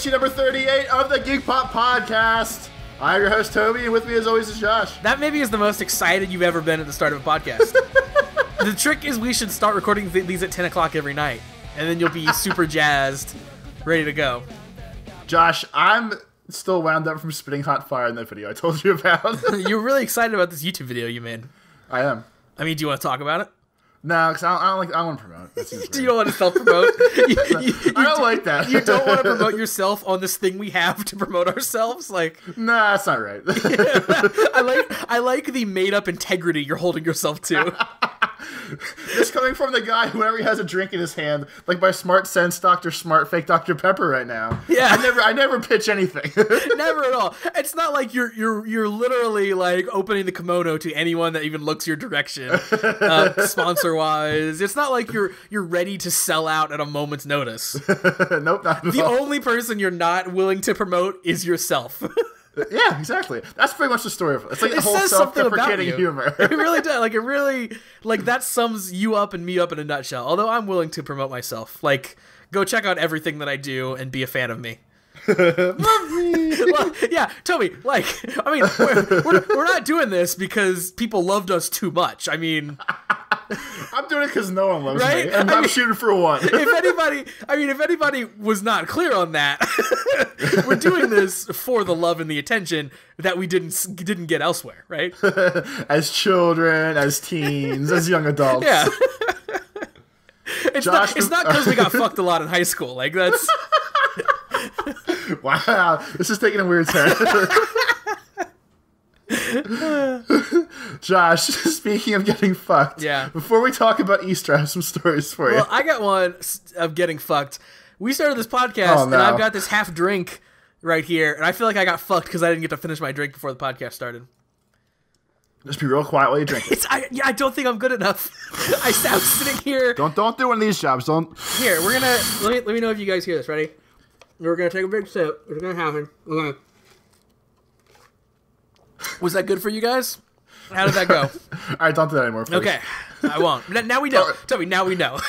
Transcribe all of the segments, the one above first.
issue number 38 of the Geek Pop podcast. I'm your host, Toby, and with me as always is Josh. That maybe is the most excited you've ever been at the start of a podcast. The trick is we should start recording these at 10 o'clock every night, and then you'll be super jazzed, ready to go. Josh, I'm still wound up from spitting hot fire in that video I told you about. You're really excited about this YouTube video you made. I am. I mean, do you want to talk about it? No, because I don't want to promote. You don't want to self-promote? I don't like that. You don't want to promote yourself on this thing we have to promote ourselves? Like, nah, that's not right. I like the made-up integrity you're holding yourself to. This coming from the guy whenever he has a drink in his hand, like by Smart Sense Dr. Smart Fake Dr. Pepper right now. Yeah. I never pitch anything. Never at all. It's not like you're literally like opening the kimono to anyone that even looks your direction, sponsor wise. It's not like you're ready to sell out at a moment's notice. Nope, not at The all. only person you're not willing to promote is yourself. Yeah, exactly. That's pretty much the story of it. It's like the It whole says something about self-deprecating you. humor. It really does. Like that sums you up and me up in a nutshell. Although I'm willing to promote myself. Like, go check out everything that I do and be a fan of me. Love me. Well, yeah, Toby, like, I mean, we're not doing this because people loved us too much. I mean, I'm doing it because no one loves Right? me, and I'm shooting for one. if anybody was not clear on that, we're doing this for the love and the attention that we didn't get elsewhere, right? As children, as teens, as young adults. Yeah. It's Josh, not because we got fucked a lot in high school. Like, that's... Wow, this is taking a weird turn. Josh, speaking of getting fucked, Yeah. before we talk about Easter, I have some stories for you. Well, I got one of getting fucked. We started this podcast, Oh, no. and I've got this half drink right here, and I feel like I got fucked because I didn't get to finish my drink before the podcast started. Just be real quiet while you drink it. I don't think I'm good enough. I'm sitting here. Don't do one of these jobs. Don't. Here, we're gonna let me know if you guys hear this. Ready? We're gonna take a big sip. It's gonna happen. Okay. Was that good for you guys? How did that go? All right, don't do that anymore, please. Okay, I won't. Now we know. Tell me. Now we know.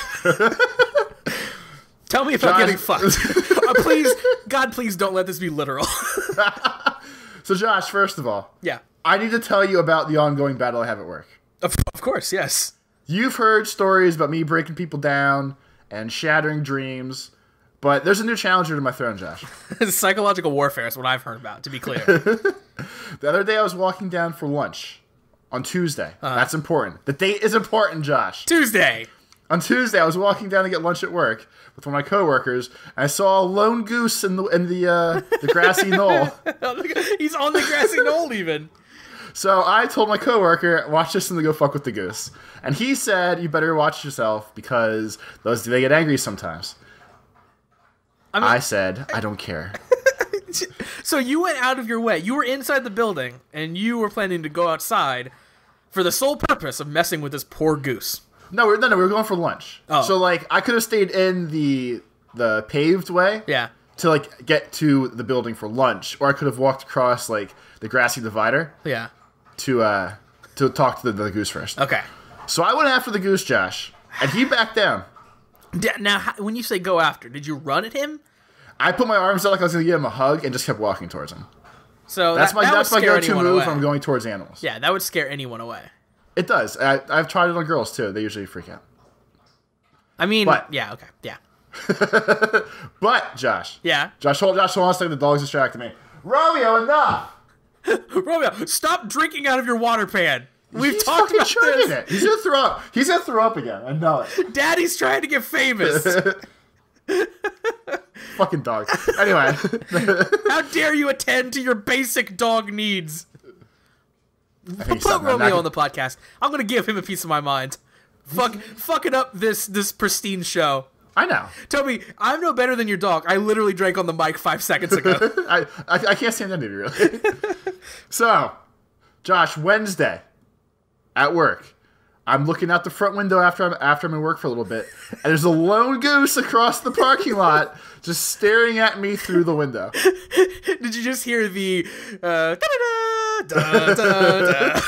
Tell me if I'm Josh- getting fucked. Please, God, please don't let this be literal. So, Josh, first of all, Yeah. I need to tell you about the ongoing battle I have at work. Of course, yes. You've heard stories about me breaking people down and shattering dreams, but there's a new challenger to my throne, Josh. Psychological warfare is what I've heard about, to be clear. The other day I was walking down for lunch on Tuesday. That's important. The date is important, Josh. Tuesday. On Tuesday, I was walking down to get lunch at work with one of my coworkers, and I saw a lone goose in the grassy knoll. He's on the grassy knoll even. So I told my coworker, watch this and go fuck with the goose. And he said, you better watch yourself because they get angry sometimes. I said, I don't care. So you went out of your way. You were inside the building, and you were planning to go outside for the sole purpose of messing with this poor goose. No, we were going for lunch. Oh. So, like, I could have stayed in the paved way Yeah. to, like, get to the building for lunch. Or I could have walked across, like, the grassy divider Yeah. to talk to the goose first. Okay. So I went after the goose, Josh, and he backed down. Now, when you say go after, did you run at him? I put my arms out like I was going to give him a hug and just kept walking towards him. So That's my would scare go-to anyone move away. when I'm going towards animals. Yeah, that would scare anyone away. It does. I've tried it on girls, too. They usually freak out. I mean, But- yeah, okay, yeah. But, Josh. Yeah. Hold on a second. The dog's distracting me. Romeo, enough! Romeo, stop drinking out of your water pan. We've He's talked fucking about chugging this. it. He's going to throw up. He's going to throw up again. I know it. Daddy's trying to get famous. Fucking dog. Anyway. How dare you attend to your basic dog needs? I think Put Romeo on the podcast. I'm gonna give him a piece of my mind. Fucking up this pristine show. I know. Toby, I'm no better than your dog. I literally drank on the mic 5 seconds ago. I can't stand any of you, really. So, Josh, Wednesday at work, I'm looking out the front window after I'm in work for a little bit, and there's a lone goose across the parking lot just staring at me through the window. Did you just hear the da-da-da, da-da-da?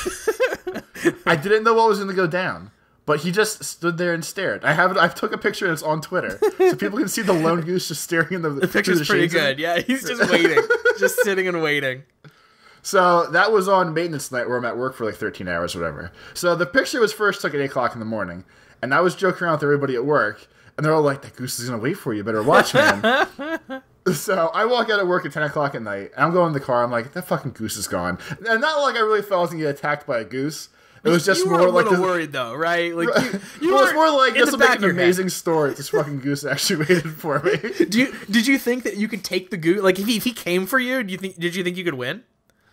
I didn't know what was going to go down, but he just stood there and stared. I took a picture and it's on Twitter, so people can see the lone goose just staring in the picture's pretty good. Yeah, he's just waiting, just sitting and waiting. So that was on maintenance night where I'm at work for like 13 hours or whatever. So the picture was first took at 8 o'clock in the morning, and I was joking around with everybody at work, and they're all like, "That goose is gonna wait for you. Better watch, man." So I walk out of work at 10 o'clock at night, and I'm going in the car. I'm like, "That fucking goose is gone." And not like I really thought I was gonna get attacked by a goose. It was just more like a worried though, right? Like you well, it's more like this will make an amazing head. story. This fucking goose actually waited for me. Did you think that you could take the goose? Like if he came for you, did you think you could win?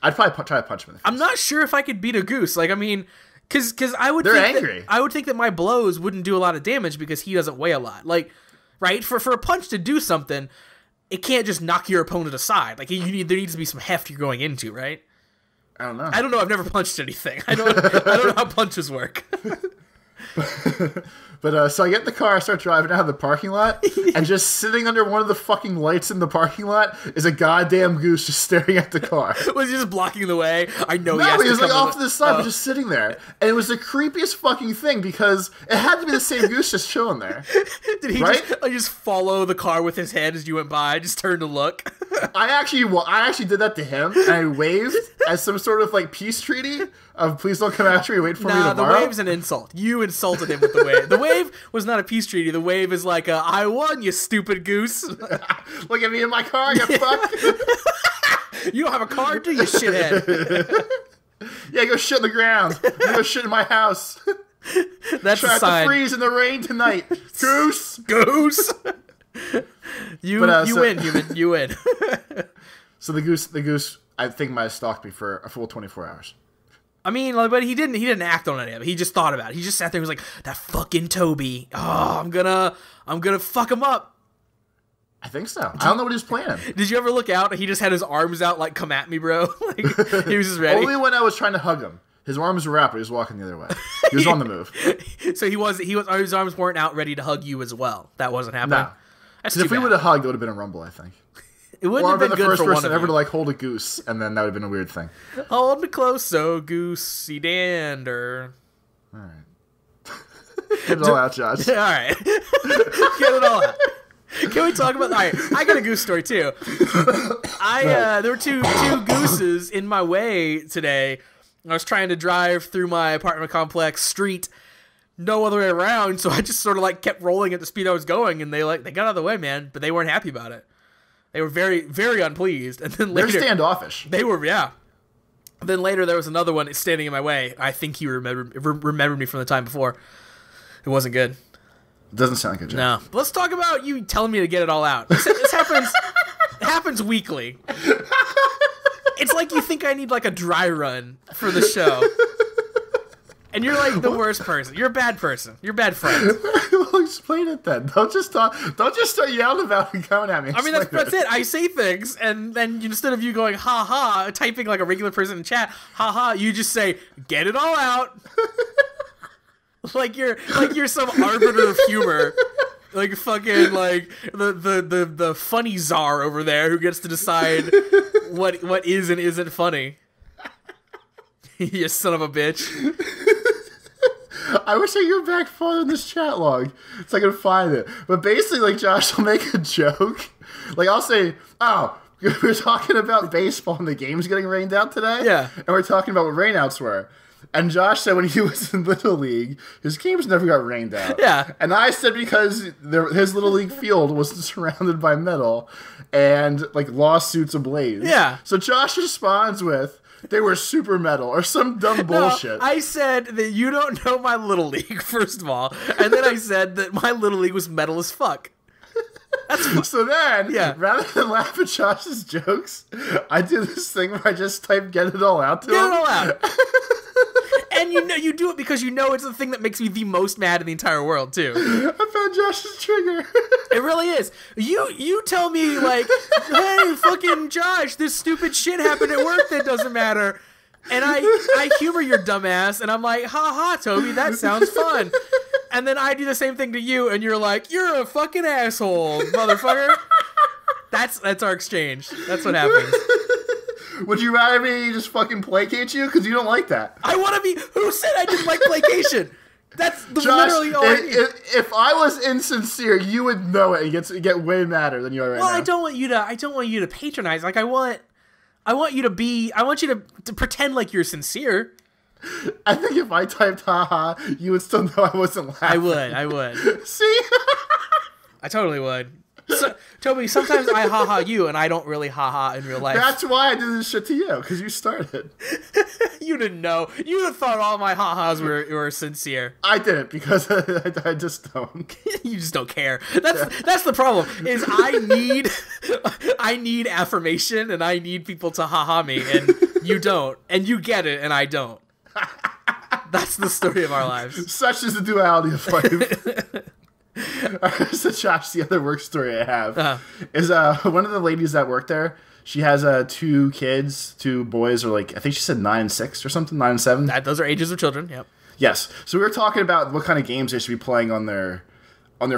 I'd probably try to punch him in the face. I'm not sure if I could beat a goose. Like I mean, because I would. They're angry. I would think that my blows wouldn't do a lot of damage because he doesn't weigh a lot. Like, right? For a punch to do something, it can't just knock your opponent aside. Like there needs to be some heft you're going into, right? I don't know. I've never punched anything. I don't know how punches work. But so I get in the car, I start driving out of the parking lot, and just sitting under one of the fucking lights in the parking lot is a goddamn goose just staring at the car. Was he just blocking the way? I know. No, he was like off to the side, but just sitting there, and it was the creepiest fucking thing because it had to be the same goose just chilling there. Did he just follow the car with his head as you went by? Just turned to look. I actually did that to him, and I waved as some sort of like peace treaty of please don't come after me, wait for me tomorrow. The wave's an insult. You insulted him with the wave. The wave was not a peace treaty. The wave is like I won, you stupid goose. Look at me in my car, you fuck. You don't have a car, do you, shithead? Yeah, go shit in the ground. Go shit in my house. That's a sign. To freeze in the rain tonight. Goose. You win, human. You win. So the goose, I think might have stalked me for a full 24 hours. I mean, like, but he didn't act on any of it. He just thought about it. He just sat there and was like, that fucking Toby. Oh, I'm gonna fuck him up. I think so. I don't know what he was planning. Did you ever look out? He just had his arms out like, come at me, bro. Like, he was just ready. Only when I was trying to hug him. His arms were out, but he was walking the other way. He was on the move. So his arms weren't out ready to hug you as well. That wasn't happening. No. Because if we would have hugged, it would have been a rumble, I think. It wouldn't have been the good first for one person of ever you. to like hold a goose, and then that would have been a weird thing. Hold me close, so goosey dander. All right. Get it all out, Josh. All right. Get it all out. Can we talk about... All right, I got a goose story, too. There were two gooses in my way today. I was trying to drive through my apartment complex street, no other way around, so I just sort of like kept rolling at the speed I was going, and they got out of the way, man, but they weren't happy about it. They were very, very unpleased. And then later... They're standoffish. They were, yeah. Then later there was another one standing in my way. I think he remembered me from the time before. It wasn't good. Doesn't sound good, Jeff. No. But let's talk about you telling me to get it all out. This happens. It happens weekly. It's like you think I need like a dry run for the show. And you're like the worst person. You're a bad person. You're a bad friend. Well, explain it then. Don't just start yelling about it and coming at me. I mean, that's it. I say things, and then instead of you going, ha ha, typing like a regular person in chat, ha ha, you just say, get it all out. like you're some arbiter of humor. Like fucking like the funny czar over there who gets to decide what is and isn't funny. You son of a bitch. I wish I could go back farther in this chat log so I could find it. But basically, like, Josh will make a joke. Like, I'll say, oh, we're talking about baseball and the game's getting rained out today? Yeah. And we're talking about what rainouts were. And Josh said when he was in Little League, his games never got rained out. Yeah. And I said because his Little League field was surrounded by metal and, like, lawsuits ablaze. Yeah. So Josh responds with, they were super metal or some dumb bullshit. No, I said that you don't know my Little League, first of all. And then I said that my Little League was metal as fuck. So then, yeah. Rather than laugh at Josh's jokes, I do this thing where I just type get it all out to him. Get it all out. And you do it because you know it's the thing that makes me the most mad in the entire world, too. I found Josh's trigger. It really is. You tell me, like, hey, fucking Josh, this stupid shit happened at work that doesn't matter. And I humor your dumbass, and I'm like, ha ha, Toby, that sounds fun. And then I do the same thing to you, and you're like, you're a fucking asshole, motherfucker. That's our exchange. That's what happens. Would you rather me just fucking placate you? Because you don't like that. I want to be... Who said I didn't like placation? That's Josh, literally all I need. if I was insincere, you would know it and get way madder than you are right now. Well, I don't want you to patronize. Like I want you to pretend like you're sincere. I think if I typed haha, you would still know I wasn't laughing. I would. See? I totally would. So, Toby, sometimes I haha you, and I don't really haha in real life. That's why I did this shit to you, because you started. You didn't know. You thought all my ha-has were sincere. I didn't, because I just don't. You just don't care. That's the problem, is I need affirmation, and I need people to ha-ha me, and you don't. And you get it, and I don't. That's the story of our lives. Such is the duality of life. So Josh, the other work story I have is one of the ladies that work there. She has 2 kids, 2 boys, or like I think she said 9 and 6 or something, 9 and 7. Those are ages of children. Yep. Yes. So we were talking about what kind of games they should be playing on their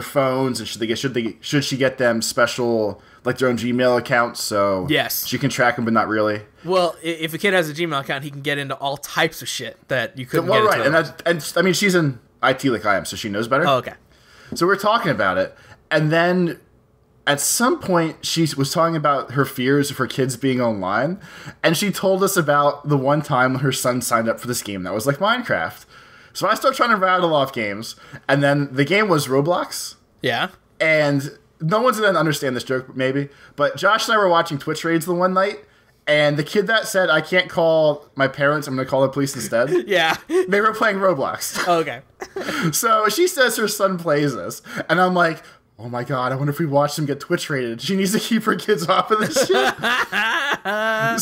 phones, and should she get them special like their own Gmail accounts so yes, she can track them, but not really. Well, if a kid has a Gmail account, he can get into all types of shit that you couldn't. Well, right, and I mean she's in IT like I am, so she knows better. Oh, okay. So we're talking about it, and then at some point she was talking about her fears of her kids being online, and she told us about the one time when her son signed up for this game that was like Minecraft. So I start trying to rattle off games, and then the game was Roblox. Yeah. And no one's going to understand this joke, maybe, but Josh and I were watching Twitch raids the one night, and the kid that said, I can't call my parents, I'm going to call the police instead. Yeah. They were playing Roblox. Oh, okay. So she says her son plays this, and I'm like, oh my god, I wonder if we watch them get Twitch rated. She needs to keep her kids off of this shit.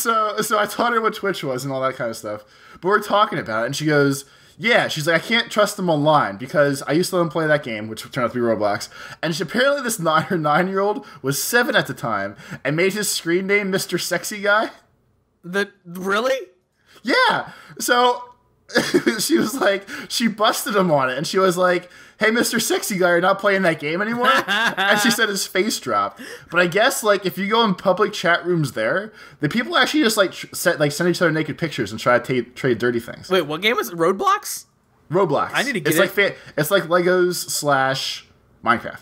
So I taught her what Twitch was and all that kind of stuff. But we're talking about it, and she goes, yeah, she's like, I can't trust them online because I used to let them play that game, which turned out to be Roblox. And apparently this 9-year-old was 7 at the time and made his screen name Mr. Sexy Guy. Really? Yeah. So she was like, she busted him on it, and she was like, hey, Mr. Sexy Guy, you're not playing that game anymore? And she said his face dropped. But I guess, like, if you go in public chat rooms there, the people actually just, like, send each other naked pictures and try to trade dirty things. Wait, what game is it? Roblox? Roblox. I need to get it. It's like Legos / Minecraft.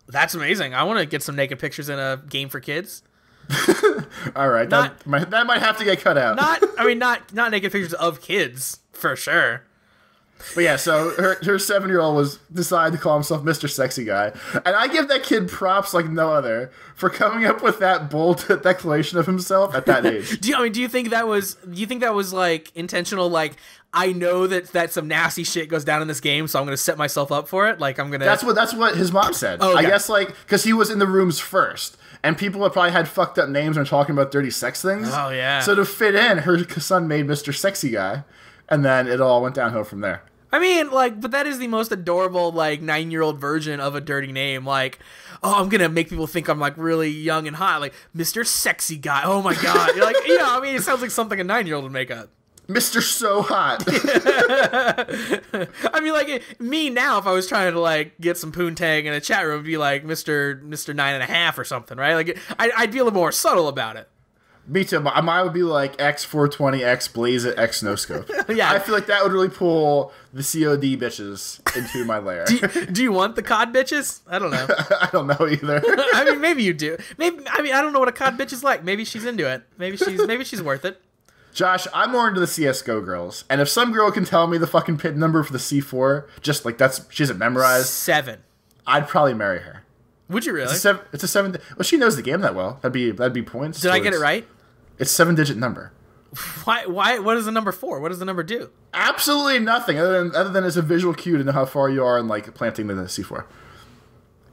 That's amazing. I want to get some naked pictures in a game for kids. All right. That might have to get cut out. Not naked pictures of kids, for sure. But yeah, so her 7-year-old decided to call himself Mr. Sexy Guy, and I give that kid props like no other for coming up with that bold declaration of himself at that age. Do you think that was like intentional? Like, I know that some nasty shit goes down in this game, so I'm gonna set myself up for it. Like, I'm gonna. That's what his mom said. Oh, okay. I guess like because he was in the rooms first, and people have probably had fucked up names and are talking about dirty sex things. Oh yeah. So to fit in, her son made Mr. Sexy Guy. And then it all went downhill from there. I mean, like, but that is the most adorable, like, 9-year-old version of a dirty name. Like, oh, I'm gonna make people think I'm, like, really young and hot. Like, Mr. Sexy Guy. Oh, my God. You're like, I mean, it sounds like something a 9-year-old would make up. Mr. So Hot. I mean, like, me now, if I was trying to, like, get some poontang in a chat room, it'd be like Mr. 9.5 or something, right? Like, I'd be a little more subtle about it. Me too. Mine would be like X420, X Blaze It, X No Scope. Yeah. I feel like that would really pull the COD bitches into my lair. Do you want the COD bitches? I don't know. I don't know either. I mean, maybe you do. I don't know what a COD bitch is like. Maybe she's into it. Maybe she's worth it. Josh, I'm more into the CSGO girls. And if some girl can tell me the fucking pin number for the C4, just like she hasn't memorized. 7. I'd probably marry her. Would you really? It's a 7. Well, she knows the game that well. That'd be points. Did I get it right? It's 7-digit number. Why? What is the number for? What does the number do? Absolutely nothing other than it's a visual cue to know how far you are in like planting the C4.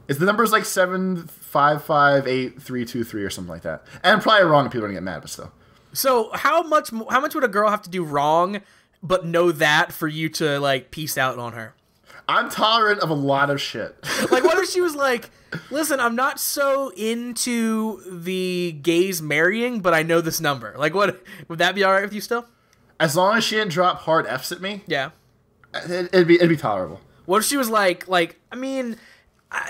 It's the number's like 7558323 or something like that. And I'm probably wrong if people don't get mad, but still. So how much would a girl have to do wrong, but know that for you to like peace out on her? I'm tolerant of a lot of shit. Like, what if she was like, listen, I'm not so into the gays marrying, but I know this number. Like, what would that be all right with you still? As long as she didn't drop hard F's at me, yeah, it'd be tolerable. What if she was like, I mean,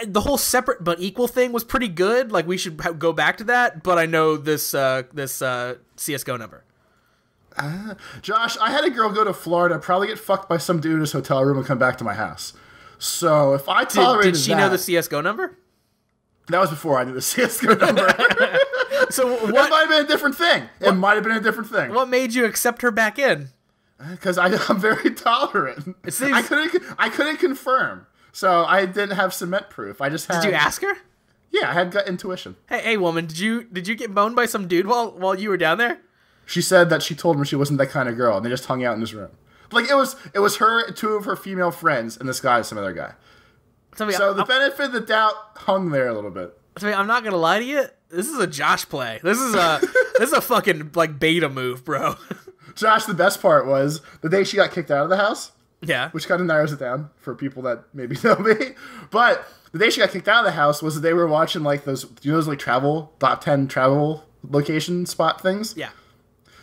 the whole separate but equal thing was pretty good. Like, we should go back to that. But I know this CS:GO number. Josh, I had a girl go to Florida, probably get fucked by some dude in his hotel room and come back to my house. So if I tolerated Did she know the CSGO number? That was before I knew the CSGO number. So It might have been a different thing. It might have been a different thing. What made you accept her back in? Because I'm very tolerant. I couldn't confirm, so I didn't have cement proof. I just had. Did you ask her? Yeah, I had gut intuition. Hey, woman, did you get boned by some dude while you were down there? She said that she told him she wasn't that kind of girl, and they just hung out in his room. Like it was her, two of her female friends, and this guy, some other guy. So the benefit of the doubt hung there a little bit. I'm not gonna lie to you. This is a Josh play. This is a fucking like beta move, bro. Josh, the best part was the day she got kicked out of the house. Yeah. Which kind of narrows it down for people that maybe know me. But the day she got kicked out of the house was the day we were watching like those, like top 10 travel location spot things. Yeah.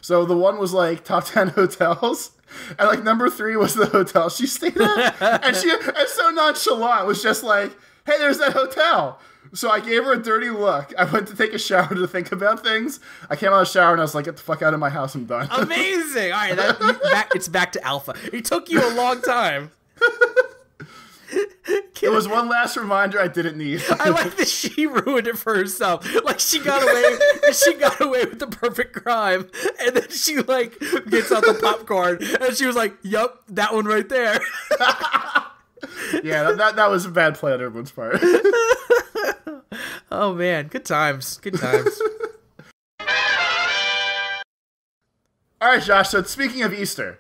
So the one was like top 10 hotels. And like number 3 was the hotel she stayed at. and so nonchalant was just like, hey, there's that hotel. So I gave her a dirty look. I went to take a shower to think about things. I came out of the shower and I was like, get the fuck out of my house. I'm done. Amazing. All right. It's back to alpha. It took you a long time. It was one last reminder I didn't need. I like that she ruined it for herself. Like she got away with the perfect crime, and then she like gets out the popcorn, and she was like, "Yup, that one right there." Yeah, that was a bad play on everyone's part. Oh man, good times, good times. All right, Josh. So speaking of Easter,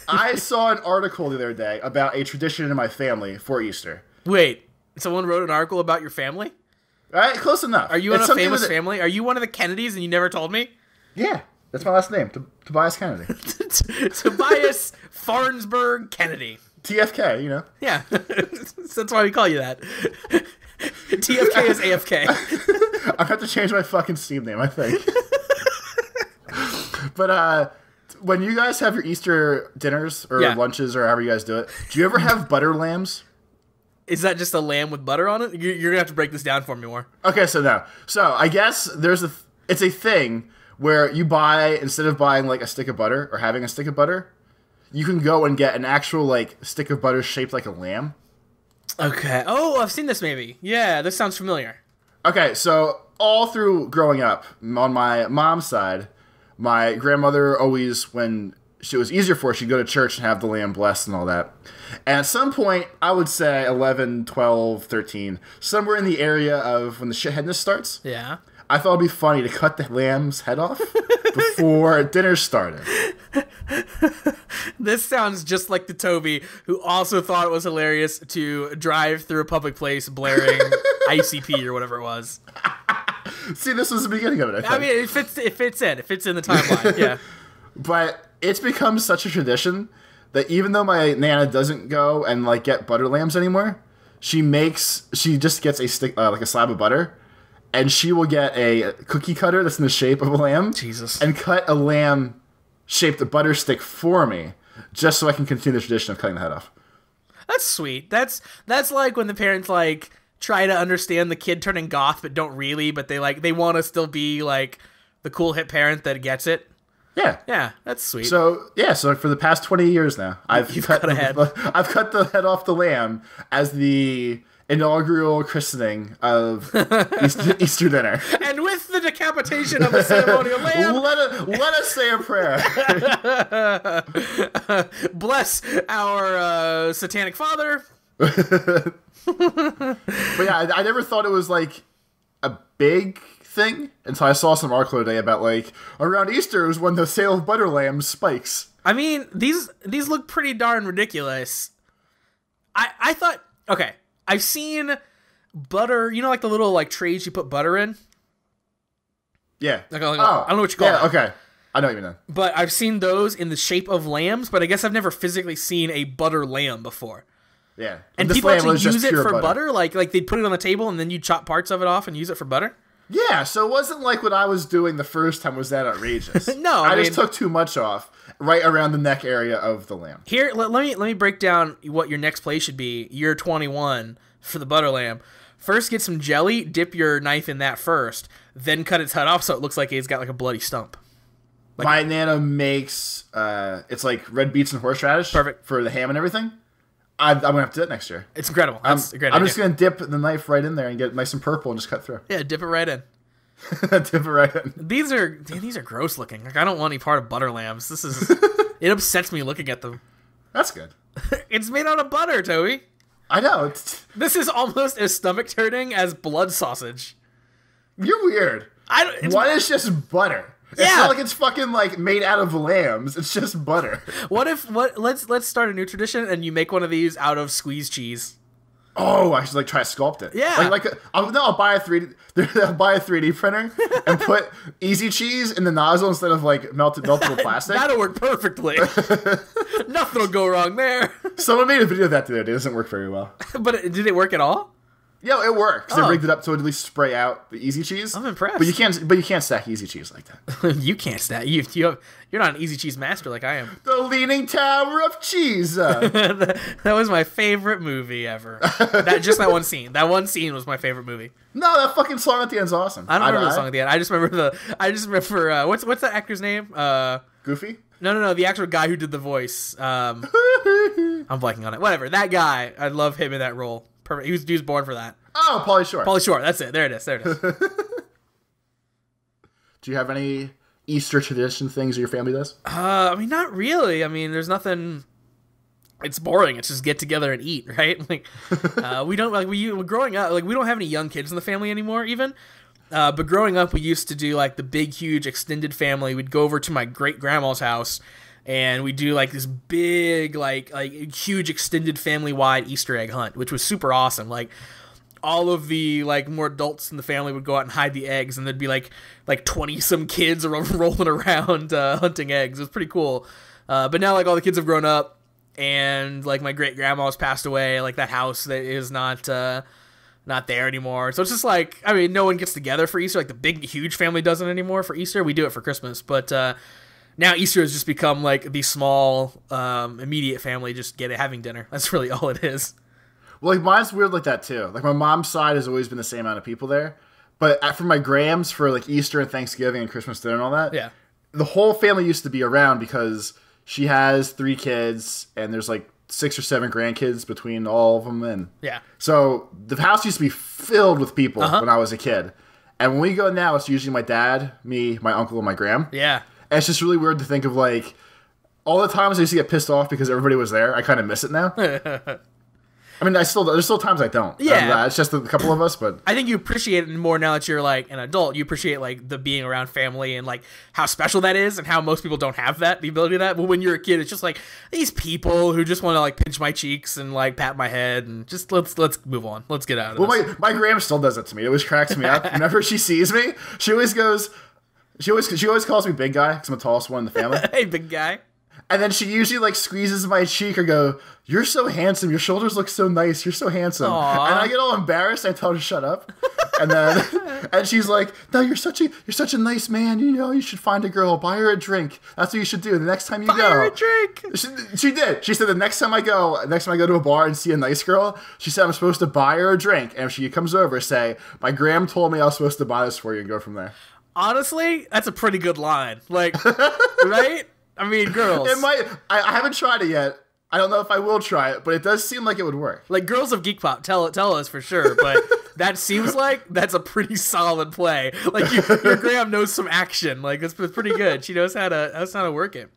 I saw an article the other day about a tradition in my family for Easter. Wait, someone wrote an article about your family? All right, close enough. Are you in a famous family? Are you one of the Kennedys and you never told me? Yeah, that's my last name, Tobias Kennedy. Tobias Farnsburg Kennedy. TFK, you know? Yeah, that's why we call you that. TFK is AFK. I have to change my fucking Steam name, I think. But when you guys have your Easter dinners or lunches or however you guys do it, do you ever have butter lambs? Is that just a lamb with butter on it? You're going to have to break this down for me more. Okay, so no. So I guess it's a thing where you buy, instead of buying like a stick of butter or having a stick of butter, you can go and get an actual like stick of butter shaped like a lamb. Okay. Oh, I've seen this maybe. Yeah, this sounds familiar. Okay, so all through growing up, on my mom's side, my grandmother always, when it was easier for her, she'd go to church and have the lamb blessed and all that. And at some point, I would say 11, 12, 13, somewhere in the area of when the shitheadness starts, yeah, I thought it'd be funny to cut the lamb's head off before dinner started. This sounds just like the Toby who also thought it was hilarious to drive through a public place blaring ICP or whatever it was. See, this was the beginning of it, I think. I mean, it fits in the timeline, yeah. But it's become such a tradition that even though my Nana doesn't go and like get butter lambs anymore, she just gets a stick, like a slab of butter, and she will get a cookie cutter that's in the shape of a lamb. Jesus. And cut a lamb shaped butter stick for me, just so I can continue the tradition of cutting the head off. That's sweet. That's like when the parents like try to understand the kid turning goth but don't really, but they want to still be like the cool hip parent that gets it. Yeah, that's sweet. So for the past 20 years now, I've cut the head off the lamb as the inaugural christening of Easter dinner. And with the decapitation of a ceremonial lamb, let us say a prayer. Bless our satanic father. But yeah, I never thought it was like a big thing until I saw some article today about like around Easter is when the sale of butter lambs spikes. I mean, these look pretty darn ridiculous. I thought, okay, I've seen butter, you know, like the little like trays you put butter in. Yeah. I don't know what you call it. Okay. I don't even know. But I've seen those in the shape of lambs, but I guess I've never physically seen a butter lamb before. Yeah. And people actually use it for butter? Like they'd put it on the table and then you chop parts of it off and use it for butter? Yeah, so it wasn't like what I was doing the first time was that outrageous. No, I just took too much off right around the neck area of the lamb. Here, let me break down what your next play should be. Year 21 for the butter lamb. First, get some jelly, dip your knife in that first, then cut its head off so it looks like it's got like a bloody stump. My Nana makes it's like red beets and horseradish. Perfect. For the ham and everything. I'm gonna have to do it next year. It's incredible. That's a great idea. I'm just gonna dip the knife right in there and get it nice and purple and just cut through. Yeah, dip it right in. Dip it right in. These are gross looking. Like I don't want any part of butter lambs. This is it upsets me looking at them. That's good. It's made out of butter, Toby. I know. This is almost as stomach turning as blood sausage. You're weird. Why is just butter? Yeah. It's not like it's fucking like made out of lambs. It's just butter. Let's start a new tradition and you make one of these out of squeezed cheese. Oh, I should like try to sculpt it. Yeah. I'll buy a 3D printer and put easy cheese in the nozzle instead of like meltable plastic. That'll work perfectly. Nothing will go wrong there. Someone made a video of that today. It doesn't work very well. But did it work at all? Yeah, it works. They rigged it up so it at least spray out the easy cheese. I'm impressed. But you can't stack easy cheese like that. You can't stack. You're not an easy cheese master like I am. The Leaning Tower of Cheese. That was my favorite movie ever. That one scene. That one scene was my favorite movie. No, that fucking song at the end's awesome. I don't remember the song at the end. I just remember what's that actor's name? Goofy? No, the actual guy who did the voice. I'm blanking on it. Whatever. That guy. I love him in that role. Perfect. He was born for that. Oh, Pauly Shore. Pauly Shore. That's it. There it is. Do you have any Easter tradition things your family does? I mean, not really. I mean, there's nothing. It's boring. It's just get together and eat, right? Like, we don't growing up. Like, we don't have any young kids in the family anymore, even. But growing up, we used to do like the big, huge extended family. We'd go over to my great grandma's house. And we do like this big, like huge extended family-wide Easter egg hunt, which was super awesome. Like all of the like more adults in the family would go out and hide the eggs, and there'd be like 20-some kids rolling around hunting eggs. It was pretty cool. But now like all the kids have grown up, and like my great grandma's passed away. Like that house that is not there anymore. So it's just like, I mean, no one gets together for Easter. Like the big, huge family doesn't anymore for Easter. We do it for Christmas, but. Now Easter has just become like the small, immediate family just having dinner. That's really all it is. Well, like mine's weird like that too. Like my mom's side has always been the same amount of people there, but for my grams for like Easter and Thanksgiving and Christmas dinner and all that, yeah, the whole family used to be around because she has 3 kids and there's like 6 or 7 grandkids between all of them, and yeah, so the house used to be filled with people when I was a kid. And when we go now, it's usually my dad, me, my uncle, and my gram. Yeah. And it's just really weird to think of, like, all the times I used to get pissed off because everybody was there. I kind of miss it now. I mean, there's still times I don't. Yeah. It's just a couple of us, but... I think you appreciate it more now that you're, like, an adult. You appreciate, like, the being around family and, like, how special that is and how most people don't have that, the ability to that. But when you're a kid, it's just, like, these people who just want to, like, pinch my cheeks and, like, pat my head and just let's move on. Let's get out of this. Well, my gram still does it to me. It always cracks me up. Whenever she sees me, she always goes... She always calls me big guy because I'm the tallest one in the family. Hey, big guy. And then she usually like squeezes my cheek or go, "You're so handsome. Your shoulders look so nice. You're so handsome." Aww. And I get all embarrassed. I tell her to shut up. And then and she's like, "No, you're such a nice man. You know, you should find a girl, buy her a drink. That's what you should do the next time you go." Buy her a drink. She did. She said the next time I go to a bar and see a nice girl, she said I'm supposed to buy her a drink. And if she comes over, say, "My gram told me I was supposed to buy this for you," and go from there. Honestly, that's a pretty good line. Like, right? I mean, girls. It might. I haven't tried it yet. I don't know if I will try it, but it does seem like it would work. Like, girls of Geek Pop, tell us for sure, but that seems like that's a pretty solid play. Like, your Graham knows some action. Like, it's pretty good. She knows how to work it.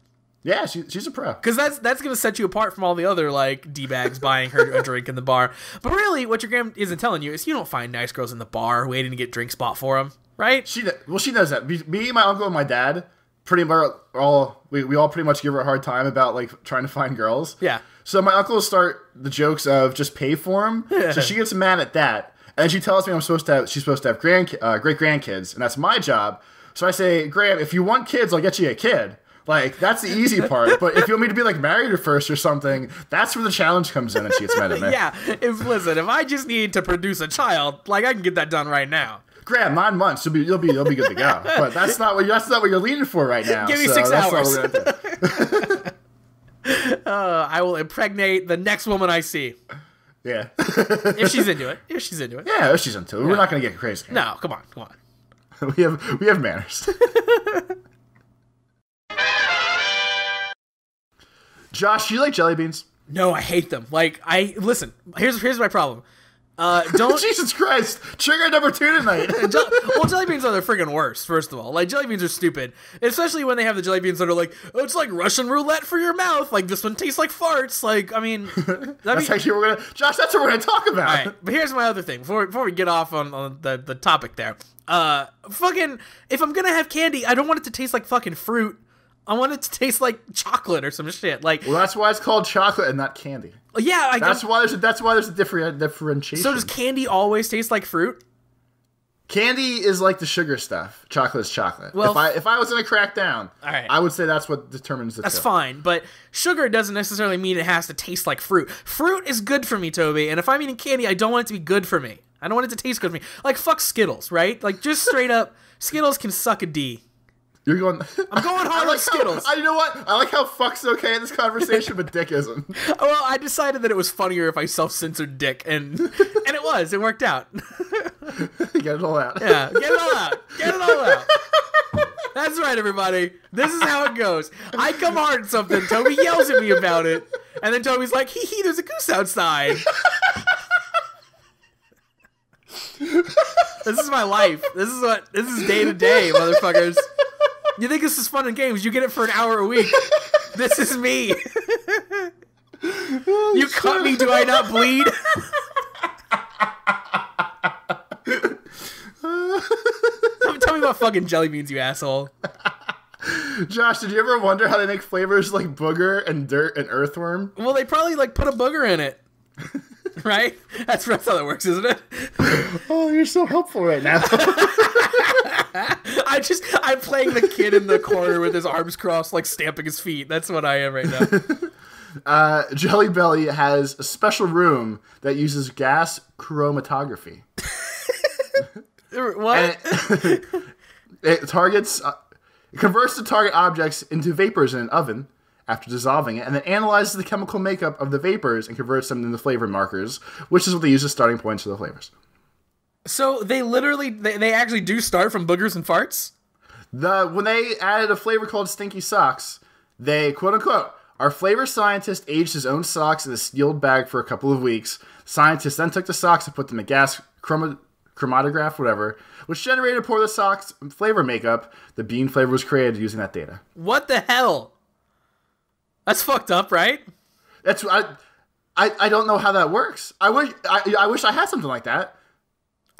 Yeah, she's a pro. Because that's going to set you apart from all the other, like, D-bags buying her a drink in the bar. But really, what your Graham isn't telling you is you don't find nice girls in the bar waiting to get drink spot for them, right? She knows that. Me, my uncle, and my dad, we all pretty much give her a hard time about, like, trying to find girls. Yeah. So my uncle will start the jokes of just pay for them. So she gets mad at that. And then she tells me she's supposed to have great grandkids, and that's my job. So I say, "Graham, if you want kids, I'll get you a kid." Like, that's the easy part. But if you want me to be, like, married her first or something, that's where the challenge comes in and she gets mad at me. Yeah. Listen, if I just need to produce a child, like, I can get that done right now. Graham, 9 months, you'll be good to go. But that's not what you're leaning for right now. Give me 6 hours. I will impregnate the next woman I see. Yeah. If she's into it. Yeah, if she's into it. We're not going to get crazy. No, come on. We have manners. Josh, do you like jelly beans? No, I hate them. Like, listen, here's my problem. Don't Jesus Christ! Trigger number 2 tonight. Well, jelly beans are the friggin' worst. First of all, like jelly beans are stupid, especially when they have the jelly beans that are like, oh, it's like Russian roulette for your mouth. Like this one tastes like farts. Like, I mean, that's actually what we're gonna, Josh. That's what we're gonna talk about. All right, but here's my other thing before we get off on the topic there. Fucking, if I'm gonna have candy, I don't want it to taste like fucking fruit. I want it to taste like chocolate or some shit. Like, well, that's why it's called chocolate and not candy. Yeah, that's why there's a differentiation. So does candy always taste like fruit? Candy is like the sugar stuff. Chocolate is chocolate. Well, if I was gonna crack down, all right, I would say that's what determines the. That's fine, but sugar doesn't necessarily mean it has to taste like fruit. Fruit is good for me, Toby, and if I'm eating candy, I don't want it to be good for me. I don't want it to taste good for me. Like fuck Skittles, right? Like just straight up, Skittles can suck a D. You're going. I'm going hard on Skittles. You know what? I like how fuck's okay in this conversation, but dick isn't. Well, I decided that it was funnier if I self-censored dick, and it was. It worked out. Get it all out. Yeah, get it all out. Get it all out. That's right, everybody. This is how it goes. I come hard at something. Toby yells at me about it, and then Toby's like, "Hee hee, there's a goose outside." This is my life. This is day to day, motherfuckers. You think this is fun and games? You get it for an hour a week. This is me. You cut me, do I not bleed? Tell me about fucking jelly beans, you asshole. Josh, did you ever wonder how they make flavors like booger and dirt and earthworm? Well, they probably like put a booger in it. Right? That's how that works, isn't it? Oh, you're so helpful right now. I'm playing the kid in the corner with his arms crossed, like stamping his feet. That's what I am right now. Jelly Belly has a special room that uses gas chromatography. What? It converts the target objects into vapors in an oven after dissolving it, and then analyzes the chemical makeup of the vapors and converts them into flavor markers, which is what they use as starting points for the flavors. So they literally, they actually do start from boogers and farts? When they added a flavor called stinky socks, they, quote unquote, our flavor scientist aged his own socks in a sealed bag for a couple of weeks. Scientists then took the socks and put them in gas chromatograph, whatever, which generated a pour the socks flavor makeup. The bean flavor was created using that data. What the hell? That's fucked up, right? I don't know how that works. I wish I had something like that.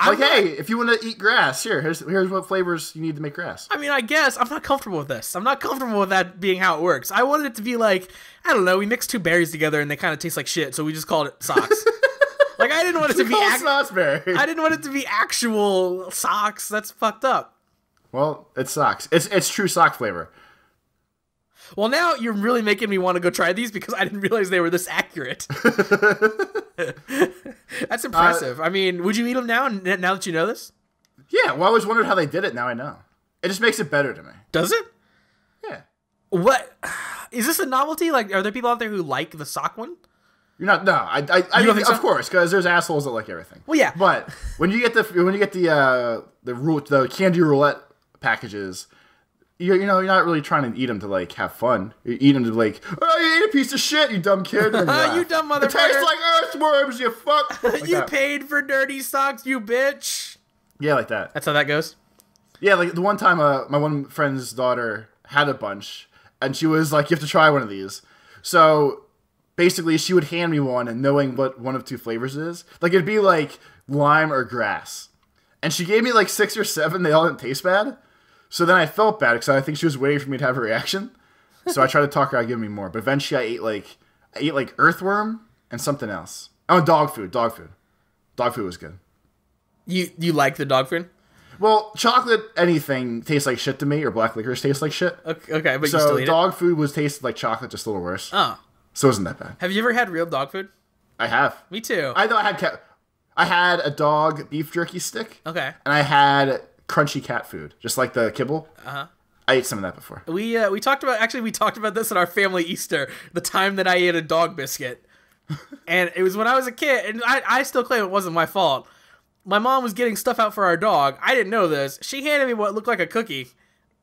Hey, if you want to eat grass, here's what flavors you need to make grass. I mean, I guess I'm not comfortable with this. I'm not comfortable with that being how it works. I wanted it to be like, I don't know, we mixed two berries together and they kind of taste like shit, so we just called it socks. Like I didn't want it to be I didn't want it to be actual socks. That's fucked up. Well, it's socks. It's true sock flavor. Well, now you're really making me want to go try these because I didn't realize they were this accurate. That's impressive. I mean, would you eat them now that you know this? Yeah, well, I always wondered how they did it. Now I know. It just makes it better to me. Does it? Yeah. What? Is this a novelty? Like, are there people out there who like the sock one? You're not. No, I mean, of course, because there's assholes that like everything. Well, yeah. But when you get the candy roulette packages, you're not really trying to eat them to like have fun. You eat them to like, oh, you ate a piece of shit, you dumb kid. You dumb motherfucker. It tastes like earthworms, you fuck. Like you paid for dirty socks, you bitch. Yeah, like that. That's how that goes? Yeah, like the one time my one friend's daughter had a bunch, and she was like, you have to try one of these. So basically, she would hand me one, and knowing what one of two flavors is, like it'd be like lime or grass. And she gave me like 6 or 7. They all didn't taste bad. So then I felt bad because I think she was waiting for me to have a reaction. So I tried to talk her out of giving me more. But eventually I ate like earthworm and something else. Oh, dog food. Dog food was good. You like the dog food? Well, chocolate anything tastes like shit to me, or black licorice tastes like shit. Okay, but so you still eat it? Dog food tasted like chocolate, just a little worse. Oh. So it wasn't that bad. Have you ever had real dog food? I have. Me too. I had a dog beef jerky stick. Okay. And I had crunchy cat food, just like the kibble. Uh-huh. I ate some of that before. We talked about this at our family Easter, the time that I ate a dog biscuit. And it was when I was a kid, and I still claim it wasn't my fault. My mom was getting stuff out for our dog. I didn't know this. She handed me what looked like a cookie.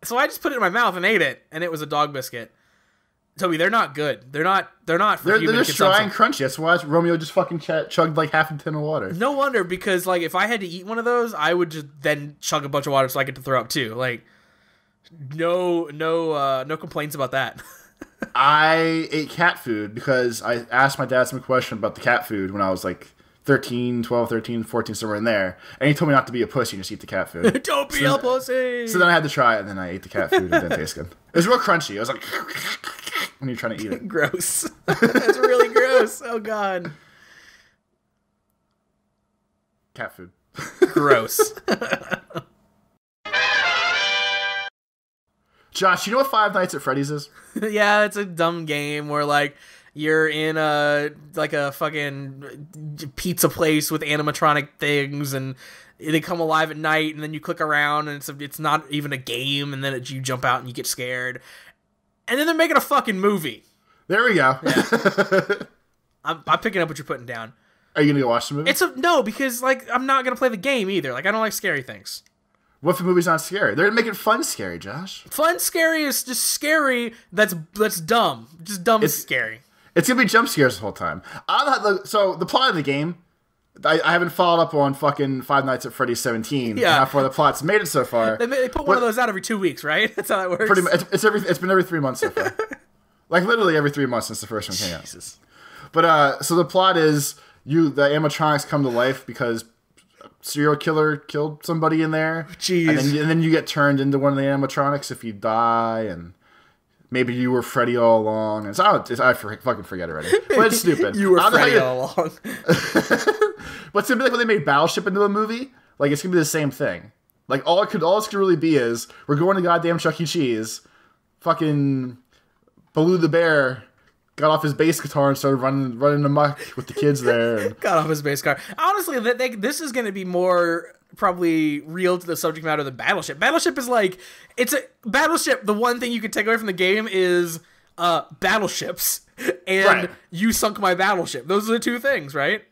So I just put it in my mouth and ate it, and it was a dog biscuit. Toby, they're not good. They're not for They're human just dry consumption. and crunchy. That's why Romeo just fucking chugged like half a tin of water. No wonder, because like if I had to eat one of those, I would just then chug a bunch of water so I get to throw up too. Like, no complaints about that. I ate cat food because I asked my dad some question about the cat food when I was like 13, 12, 13, 14, somewhere in there. And he told me not to be a pussy and just eat the cat food. Don't be a pussy! So then I had to try it, and then I ate the cat food, and it didn't taste good. It was real crunchy. It was like when you're trying to eat it. Gross. That's really gross. Oh, God. Cat food. Gross. Josh, you know what Five Nights at Freddy's is? Yeah, it's a dumb game where, like, you're in a fucking pizza place with animatronic things, and they come alive at night, and then you click around, and it's not even a game, and then you jump out and you get scared. And then they're making a fucking movie. There we go. Yeah. I'm picking up what you're putting down. Are you gonna go watch the movie? No, because like I'm not gonna play the game either. Like I don't like scary things. What if the movie's not scary? They're making fun scary, Josh. Fun scary is just scary. That's dumb. Just dumb is scary. It's gonna be jump scares the whole time. So the plot of the game, I haven't followed up on fucking Five Nights at Freddy's 17. Yeah. How far the plot's made it so far. They put one of those out every 2 weeks, right? That's how that works. Pretty much. It's been every 3 months so far. Like literally every 3 months since the first one came out. Jesus. But so the plot is the animatronics come to life because a serial killer killed somebody in there. Jeez. And then you get turned into one of the animatronics if you die, and maybe you were Freddy all along. And I fucking forget already. But it's stupid. You were Freddy all along. But it's gonna be like when they made Battleship into a movie. Like it's gonna be the same thing. Like all it could really be is we're going to goddamn Chuck E. Cheese. Fucking Baloo the bear got off his bass guitar and started running amok with the kids there. And got off his bass guitar. Honestly, this is going to be more probably real to the subject matter than Battleship. Battleship is like Battleship. The one thing you can take away from the game is battleships and right. You sunk my battleship. Those are the two things, right?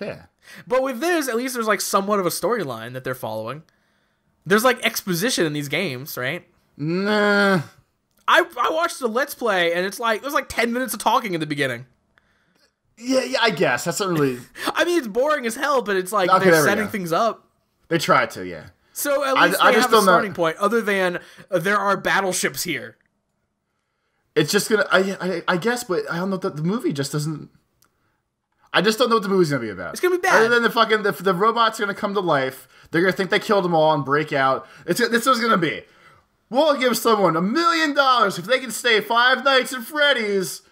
Yeah. But with this, at least there's like somewhat of a storyline that they're following. There's like exposition in these games, right? Nah. I watched the Let's Play, and it was like 10 minutes of talking in the beginning. Yeah, I guess. That's not really... I mean, it's boring as hell, but it's like okay, they're setting things up. They tried to, yeah. So at least they have a starting point, other than there are battleships here. It's just gonna... I guess, but I don't know that the movie just doesn't... I just don't know what the movie's gonna be about. It's gonna be bad. Other than the robots are gonna come to life, they're gonna think they killed them all and break out. This is gonna be... We'll give someone $1 million if they can stay 5 nights at Freddy's.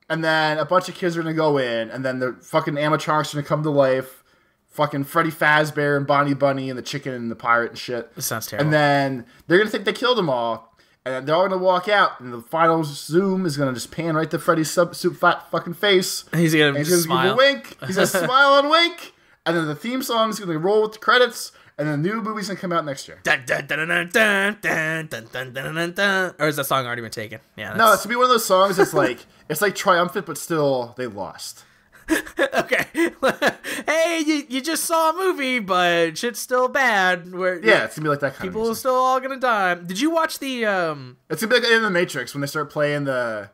And then a bunch of kids are going to go in. And then the fucking animatronics are going to come to life. Fucking Freddy Fazbear and Bonnie Bunny and the chicken and the pirate and shit. This sounds terrible. And then they're going to think they killed them all. And they're all going to walk out. And the final zoom is going to just pan right to Freddy's soup fat fucking face. And he's going to give a wink. He's going to smile and wink. And then the theme song is going to roll with the credits. And then the new movie's gonna come out next year. Or is that song already been taken? Yeah. No, it's gonna be one of those songs that's like it's like triumphant, but still they lost. Okay. Hey, you just saw a movie, but shit's still bad. Yeah, it's gonna be like that kind of people are still all gonna die. Did you watch the It's gonna be like in the Matrix when they start playing the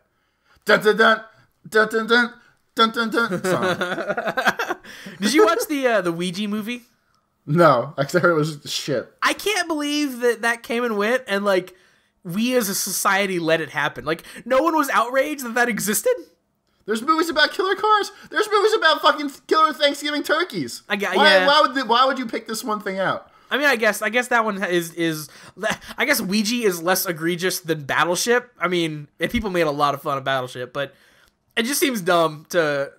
dun dun dun dun dun dun dun dun dun song. Did you watch the Ouija movie? No, I heard it was shit. I can't believe that came and went, and like we as a society let it happen. Like no one was outraged that existed. There's movies about killer cars. There's movies about fucking killer Thanksgiving turkeys. Yeah. Why would you pick this one thing out? I mean, I guess that one is. I guess Ouija is less egregious than Battleship. I mean, people made a lot of fun of Battleship, but it just seems dumb to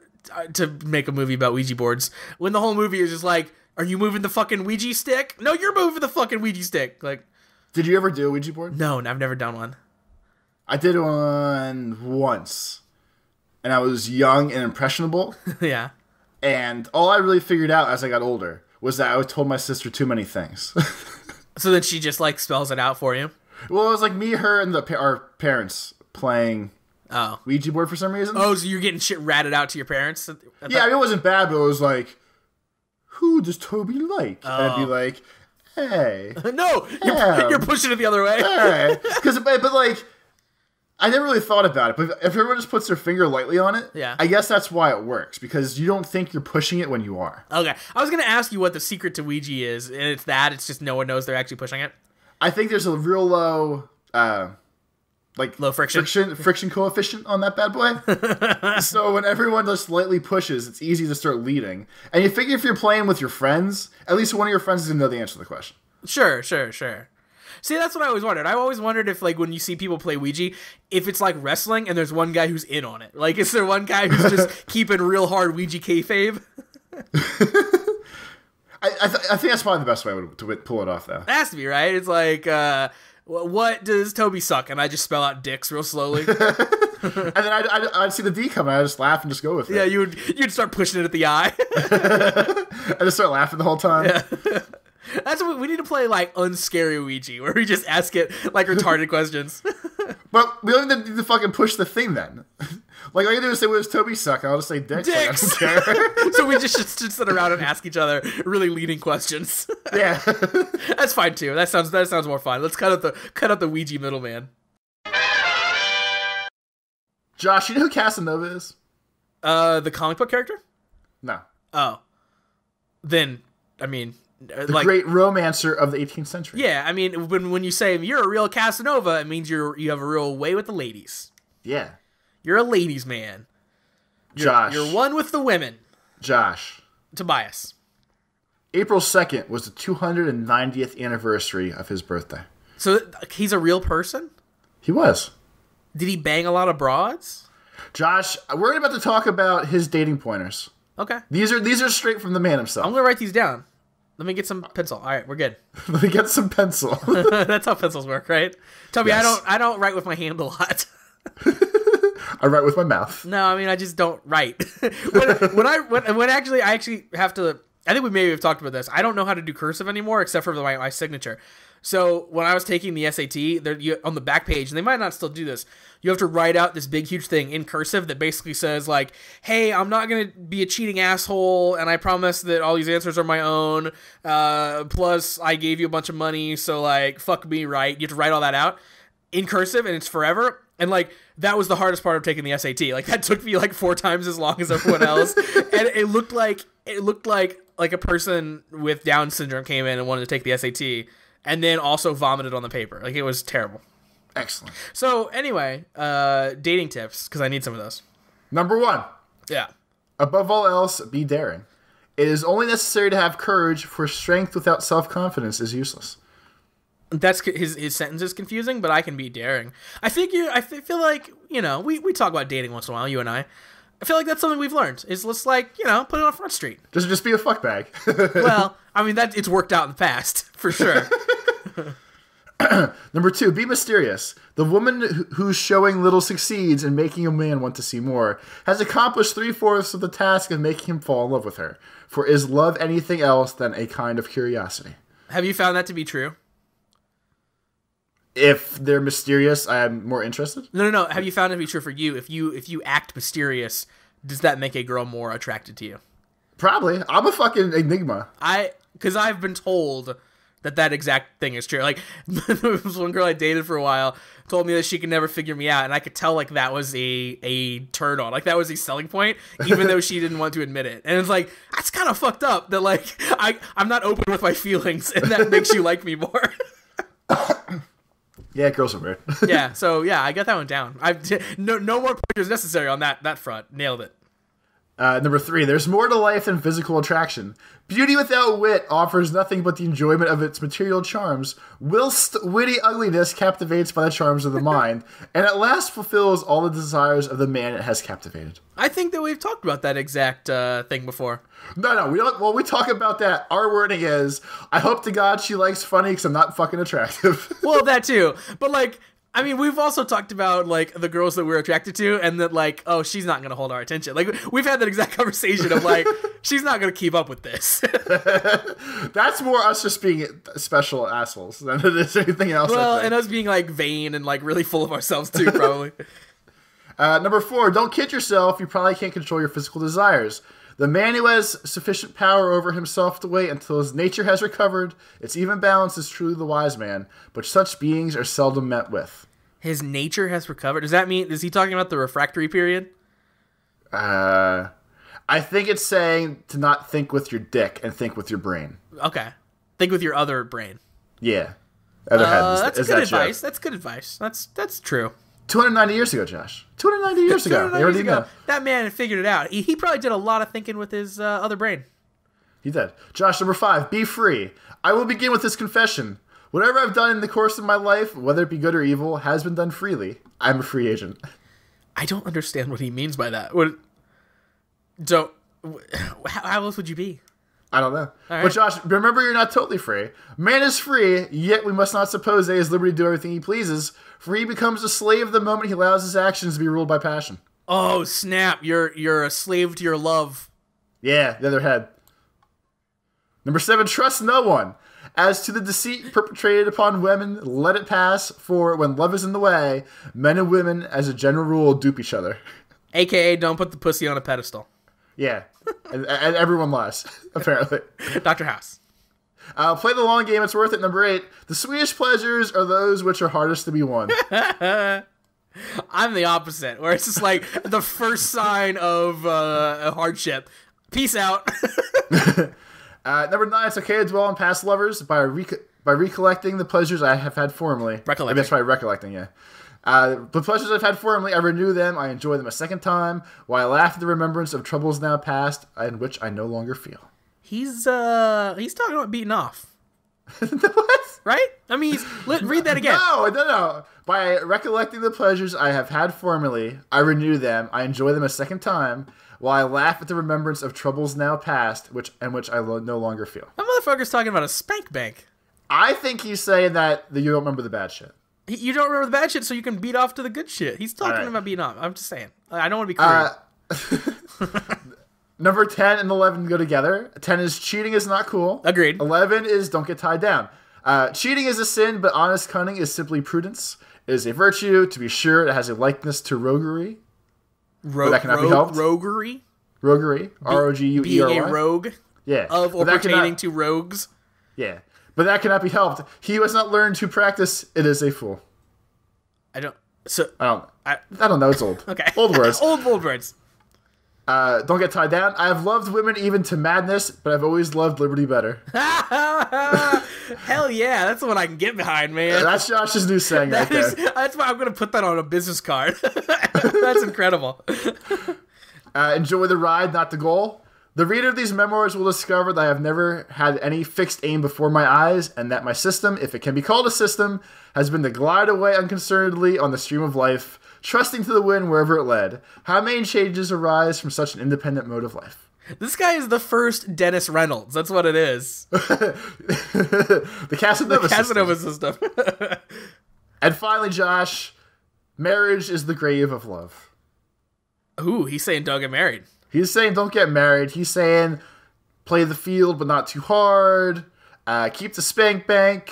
make a movie about Ouija boards when the whole movie is just like. Are you moving the fucking Ouija stick? No, you're moving the fucking Ouija stick. Like, did you ever do a Ouija board? No, I've never done one. I did one once, and I was young and impressionable. Yeah. And all I really figured out as I got older was that I told my sister too many things. So then she just like spells it out for you. Well, it was like me, her, and our parents playing Ouija board for some reason. Oh, so you're getting shit ratted out to your parents? Yeah, I mean, it wasn't bad, but it was like. Who does Toby like? Oh. And I'd be like, hey. No, you're pushing it the other way. Hey. But like, I never really thought about it, but if everyone just puts their finger lightly on it, yeah. I guess that's why it works, because you don't think you're pushing it when you are. Okay. I was going to ask you what the secret to Ouija is, and it's it's just no one knows they're actually pushing it. I think there's a real low, low friction coefficient on that bad boy. So when everyone just lightly pushes, it's easy to start leading. And you figure if you're playing with your friends, at least one of your friends is going to know the answer to the question. Sure. See, that's what I always wondered. I always wondered if, like, when you see people play Ouija, if it's like wrestling and there's one guy who's in on it. Like, is there one guy who's just keeping real hard Ouija kayfabe? I think that's probably the best way to pull it off, though. It has to be, right? It's like, what does Toby suck? And I just spell out dicks real slowly. And then I'd see the D come, and I'd just laugh and just go with it. Yeah, you'd start pushing it at the eye. I just start laughing the whole time. Yeah. That's what we need to play, like, unscary Ouija, where we just ask it, like, retarded questions. But we don't need to fucking push the thing, then. Like, all you do is say, what does Toby suck? I'll just say dicks. Dicks! Like, I don't care. So we just should sit around and ask each other really leading questions. Yeah. That's fine, too. That sounds more fun. Let's cut out the Ouija middleman. Josh, you know who Casanova is? The comic book character? No. Oh. Then, I mean... The great romancer of the 18th century. Yeah, I mean, when you say you're a real Casanova, it means you have a real way with the ladies. Yeah. You're a ladies' man. Josh. You're one with the women. Josh. Tobias. April 2nd was the 290th anniversary of his birthday. So he's a real person? He was. Did he bang a lot of broads? Josh, we're about to talk about his dating pointers. Okay. These are straight from the man himself. I'm going to write these down. Let me get some pencil. All right, we're good. Let me get some pencil. That's how pencils work, right? Toby, yes. I don't write with my hand a lot. I write with my mouth. No, I mean I just don't write. when actually I actually have to. I think we maybe have talked about this. I don't know how to do cursive anymore except for my signature. So when I was taking the SAT, on the back page, and they might not still do this, you have to write out this big, huge thing in cursive that basically says, like, hey, I'm not going to be a cheating asshole, and I promise that all these answers are my own, plus I gave you a bunch of money, so, like, fuck me, right? You have to write all that out in cursive, and it's forever. And, like, that was the hardest part of taking the SAT. Like, that took me, like, 4 times as long as everyone else. And it looked like a person with Down syndrome came in and wanted to take the SAT, and then also vomited on the paper. Like, it was terrible. Excellent. So, anyway, dating tips, because I need some of those. Number 1. Yeah. Above all else, be daring. It is only necessary to have courage, for strength without self-confidence is useless. That's his sentence is confusing, but I can be daring. I feel like, we talk about dating once in a while, you and I. I feel like that's something we've learned. Is let's put it on Front Street. Just be a fuckbag. Well, I mean it's worked out in the past for sure. Number 2, be mysterious. The woman whose showing little succeeds in making a man want to see more has accomplished 3/4 of the task of making him fall in love with her. For is love anything else than a kind of curiosity? Have you found that to be true? If they're mysterious, I am more interested. No. Have you found it to be true for you? If you act mysterious, does that make a girl more attracted to you? Probably. I'm a fucking enigma. Because I've been told that exact thing is true. Like, there was one girl I dated for a while told me that she could never figure me out, and I could tell, like, that was a turn on. Like, that was a selling point, even though she didn't want to admit it. And it's like, that's kind of fucked up that, like, I'm not open with my feelings, and that makes you like me more. Yeah, girls are weird. Yeah, so, yeah, I got that one down. No more pointers necessary on that front. Nailed it. Number 3, there's more to life than physical attraction. Beauty without wit offers nothing but the enjoyment of its material charms, whilst witty ugliness captivates by the charms of the mind, and at last fulfills all the desires of the man it has captivated. I think that we've talked about that exact thing before. No, we don't. Well, we talk about that. Our wording is, I hope to God she likes funny because I'm not fucking attractive. Well, that too. But, like, I mean, we've also talked about, like, the girls that we're attracted to, and that, like, oh, she's not going to hold our attention. Like, we've had that exact conversation of, like, she's not going to keep up with this. That's more us just being special assholes than it is anything else. Well, and us being, like, vain and, like, really full of ourselves, too, probably. Number 4, don't kid yourself. You probably can't control your physical desires. The man who has sufficient power over himself to wait until his nature has recovered its even balance is truly the wise man, but such beings are seldom met with. His nature has recovered. Does that mean, is he talking about the refractory period? I think it's saying to not think with your dick and think with your brain. Okay. Think with your other brain. Yeah. Other head that's good advice. That's good advice. That's true. 290 years ago, Josh. 290 years ago. 290 years ago. That man figured it out. He probably did a lot of thinking with his other brain. He did. Josh, number 5, be free. I will begin with this confession. Whatever I've done in the course of my life, whether it be good or evil, has been done freely. I'm a free agent. I don't understand what he means by that. How else would you be? I don't know. Right. But Josh, remember you're not totally free. Man is free, yet we must not suppose that he has liberty to do everything he pleases, for he becomes a slave the moment he allows his actions to be ruled by passion. Oh, snap. You're a slave to your love. Yeah, the other head. Number 7, trust no one. As to the deceit perpetrated upon women, let it pass, for when love is in the way, men and women, as a general rule, dupe each other. AKA, don't put the pussy on a pedestal. Yeah, and everyone lies, apparently. Dr. House. Play the long game, it's worth it. Number 8, the sweetest pleasures are those which are hardest to be won. I'm the opposite, where it's just like the first sign of a hardship. Peace out. Number 9, it's okay to dwell on past lovers by recollecting the pleasures I have had formerly. Recollecting. That's right, recollecting, yeah. The pleasures I've had formerly, I renew them, I enjoy them a second time, while I laugh at the remembrance of troubles now past, in which I no longer feel. He's talking about beating off. What? Right? I mean, read that again. No. By recollecting the pleasures I have had formerly, I renew them, I enjoy them a second time, while I laugh at the remembrance of troubles now past, which I no longer feel. That motherfucker's talking about a spank bank. I think he's saying that you don't remember the bad shit. You don't remember the bad shit, so you can beat off to the good shit. He's talking about beating off. I'm just saying. I don't want to be crude. Number 10 and 11 go together. 10 is cheating is not cool. Agreed. 11 is don't get tied down. Cheating is a sin, but honest cunning is simply prudence. It is a virtue. To be sure, it has a likeness to roguery. That cannot be helped. Roguery? Roguery. R-O-G-U-E-R-Y. Being a rogue? Yeah. Of or pertaining to rogues? Yeah. But that cannot be helped. He who has not learned to practice, it is a fool. I don't know. It's old. Okay. Old words. Old words. Don't get tied down. I have loved women even to madness, but I've always loved liberty better. Hell yeah, that's what I can get behind, man. That's Josh's new saying right there. That's why I'm going to put that on a business card. That's incredible. Enjoy the ride, not the goal. The reader of these memoirs will discover that I have never had any fixed aim before my eyes, and that my system, if it can be called a system, has been to glide away unconcernedly on the stream of life, trusting to the wind wherever it led. How many changes arise from such an independent mode of life? This guy is the first Dennis Reynolds. That's what it is. The Casanova system. And finally, Josh, marriage is the grave of love. Ooh, he's saying don't get married. He's saying don't get married. He's saying play the field, but not too hard. Keep the spank bank.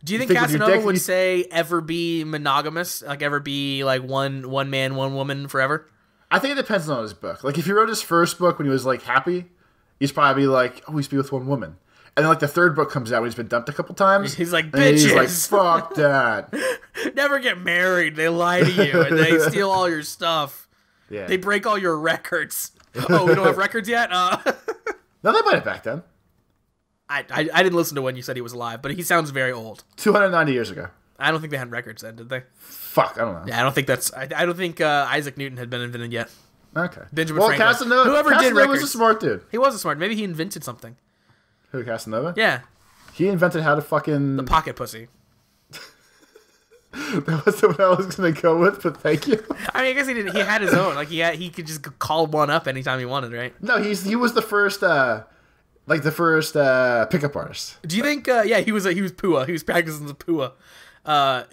Do you think Casanova would say ever be monogamous? Like ever be like one man, one woman forever? I think it depends on his book. Like if he wrote his first book when he was like happy, he's probably like, oh, he's be with one woman. And then like the third book comes out when he's been dumped a couple times. He's like, bitches. He's like, fuck that. Never get married. They lie to you and they steal all your stuff. Yeah. They break all your records. Oh, we don't have records yet? No, they might have back then. I didn't listen to when you said he was alive, but he sounds very old. 290 years ago. I don't think they had records then, did they? Fuck, I don't know. Yeah, I don't think that's... I don't think Isaac Newton had been invented yet. Okay. Benjamin Franklin. Casanova did records. was a smart dude. He was a smart. Maybe he invented something. Who, Casanova? Yeah. He invented how to fucking... The pocket pussy. That wasn't what I was going to go with, but thank you. I mean, I guess he didn't. He had his own. Like, he could just call one up anytime he wanted, right? No, he was the first... pickup artist. Do you think? Yeah, he was Pua. He was practicing the Pua.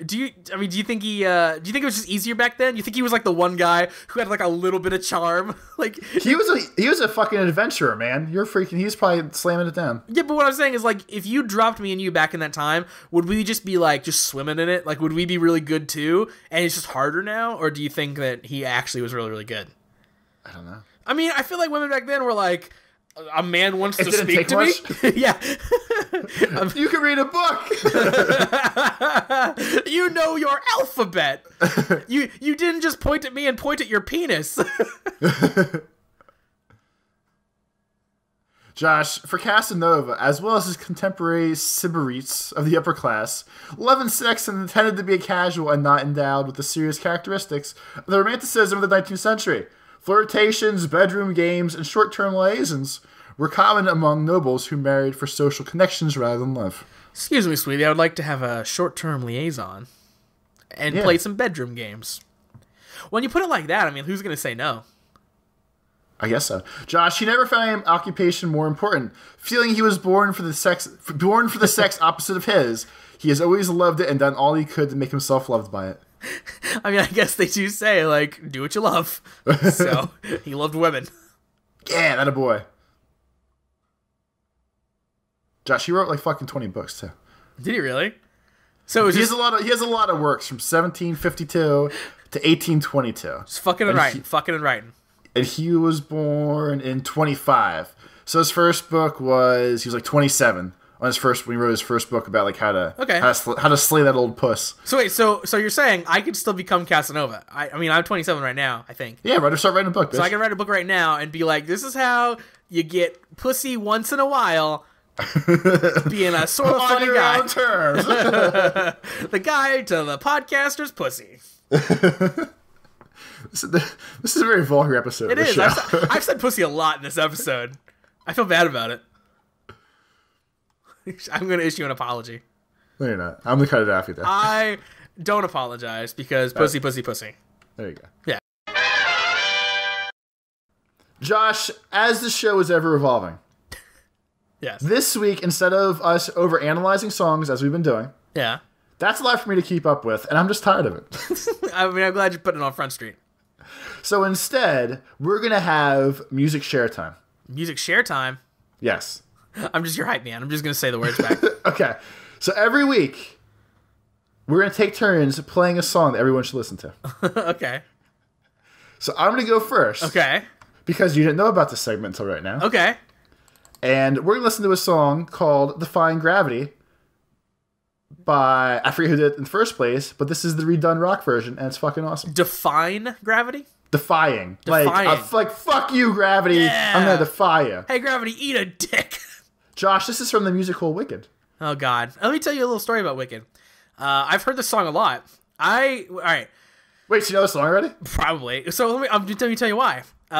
Do you think it was just easier back then? You think he was like the one guy who had like a little bit of charm? Like he was a fucking adventurer, man. He's probably slamming it down. Yeah, but what I'm saying is like if you dropped me and you back in that time, would we just be like just swimming in it? Like would we be really good too? And it's just harder now, or do you think that he actually was really really good? I don't know. I mean, I feel like women back then were like, A man wants to didn't speak take to much? me? Yeah. You can read a book. You know your alphabet. You didn't just point at me and point at your penis. Josh, for Casanova, as well as his contemporary sybarites of the upper class, love and sex intended to be casual and not endowed with the serious characteristics of the romanticism of the 19th century. Flirtations, bedroom games, and short-term liaisons were common among nobles who married for social connections rather than love. Excuse me, sweetie, I would like to have a short-term liaison and play some bedroom games. When you put it like that, I mean, who's going to say no? I guess so. Josh, he never found an occupation more important. Feeling he was born for the sex opposite of his, he has always loved it and done all he could to make himself loved by it. I mean, I guess they do say, like, do what you love. So, he loved women. Yeah, that a boy. Josh, he wrote like fucking 20 books too. Did he really? So he has a lot of works from 1752 to 1822. Just fucking and writing. And he was born in 25. So his first book he was like 27 when he wrote his first book about like how to slay that old puss. So wait, so you're saying I could still become Casanova? I mean, I'm 27 right now, I think. Yeah, start writing a book, bitch. So I can write a book right now and be like, this is how you get pussy once in a while. Being a sort of funny guy. On terms. The guide to the podcaster's pussy. This is a very vulgar episode. It is. I've said pussy a lot in this episode. I feel bad about it. I'm going to issue an apology. No, you're not. I'm going to cut it off you, though. I don't apologize because pussy. There you go. Yeah. Josh, as the show is ever evolving, yes. This week, instead of us overanalyzing songs as we've been doing, yeah, that's a lot for me to keep up with, and I'm just tired of it. I mean, I'm glad you're putting it on Front Street. So instead, we're going to have music share time. Music share time? Yes. I'm just your hype man. I'm just going to say the words back. Okay. So every week, we're going to take turns playing a song that everyone should listen to. Okay. So I'm going to go first. Okay. Because you didn't know about this segment until right now. Okay. And we're going to listen to a song called Defying Gravity by, I forget who did it in the first place, but this is the redone rock version, and it's fucking awesome. Define Gravity? Defying. Like, fuck you, Gravity. Yeah. I'm going to defy you. Hey, Gravity, eat a dick. Josh, this is from the musical Wicked. Oh, God. Let me tell you a little story about Wicked. I've heard this song a lot. All right. Wait, so you know the song already? Probably. So let me tell you why. When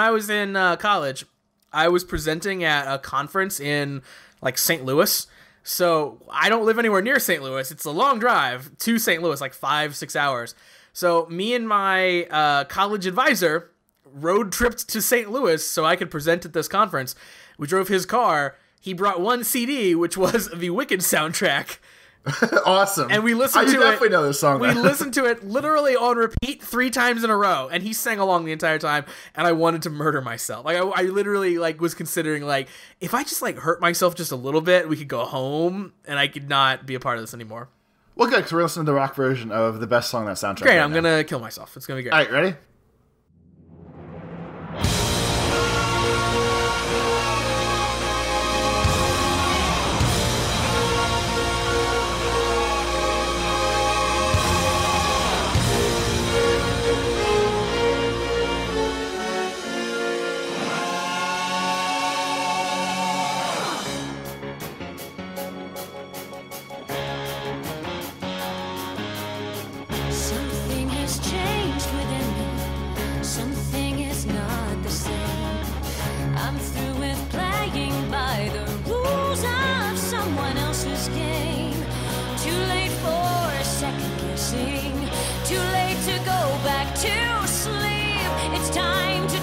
I was in college, I was presenting at a conference in like St. Louis. So I don't live anywhere near St. Louis. It's a long drive to St. Louis, like 5-6 hours. So me and my college advisor road tripped to St. Louis so I could present at this conference. We drove his car. He brought one CD, which was the Wicked soundtrack. Awesome. And we listened to it. You definitely know this song. We listened to it literally on repeat 3 times in a row, and he sang along the entire time, and I wanted to murder myself. Like I literally like was considering like if I just like hurt myself just a little bit, we could go home and I could not be a part of this anymore. Well, good, because we're listening to the rock version of the best song on that soundtrack. Great, I'm gonna kill myself. It's gonna be great. All right, ready?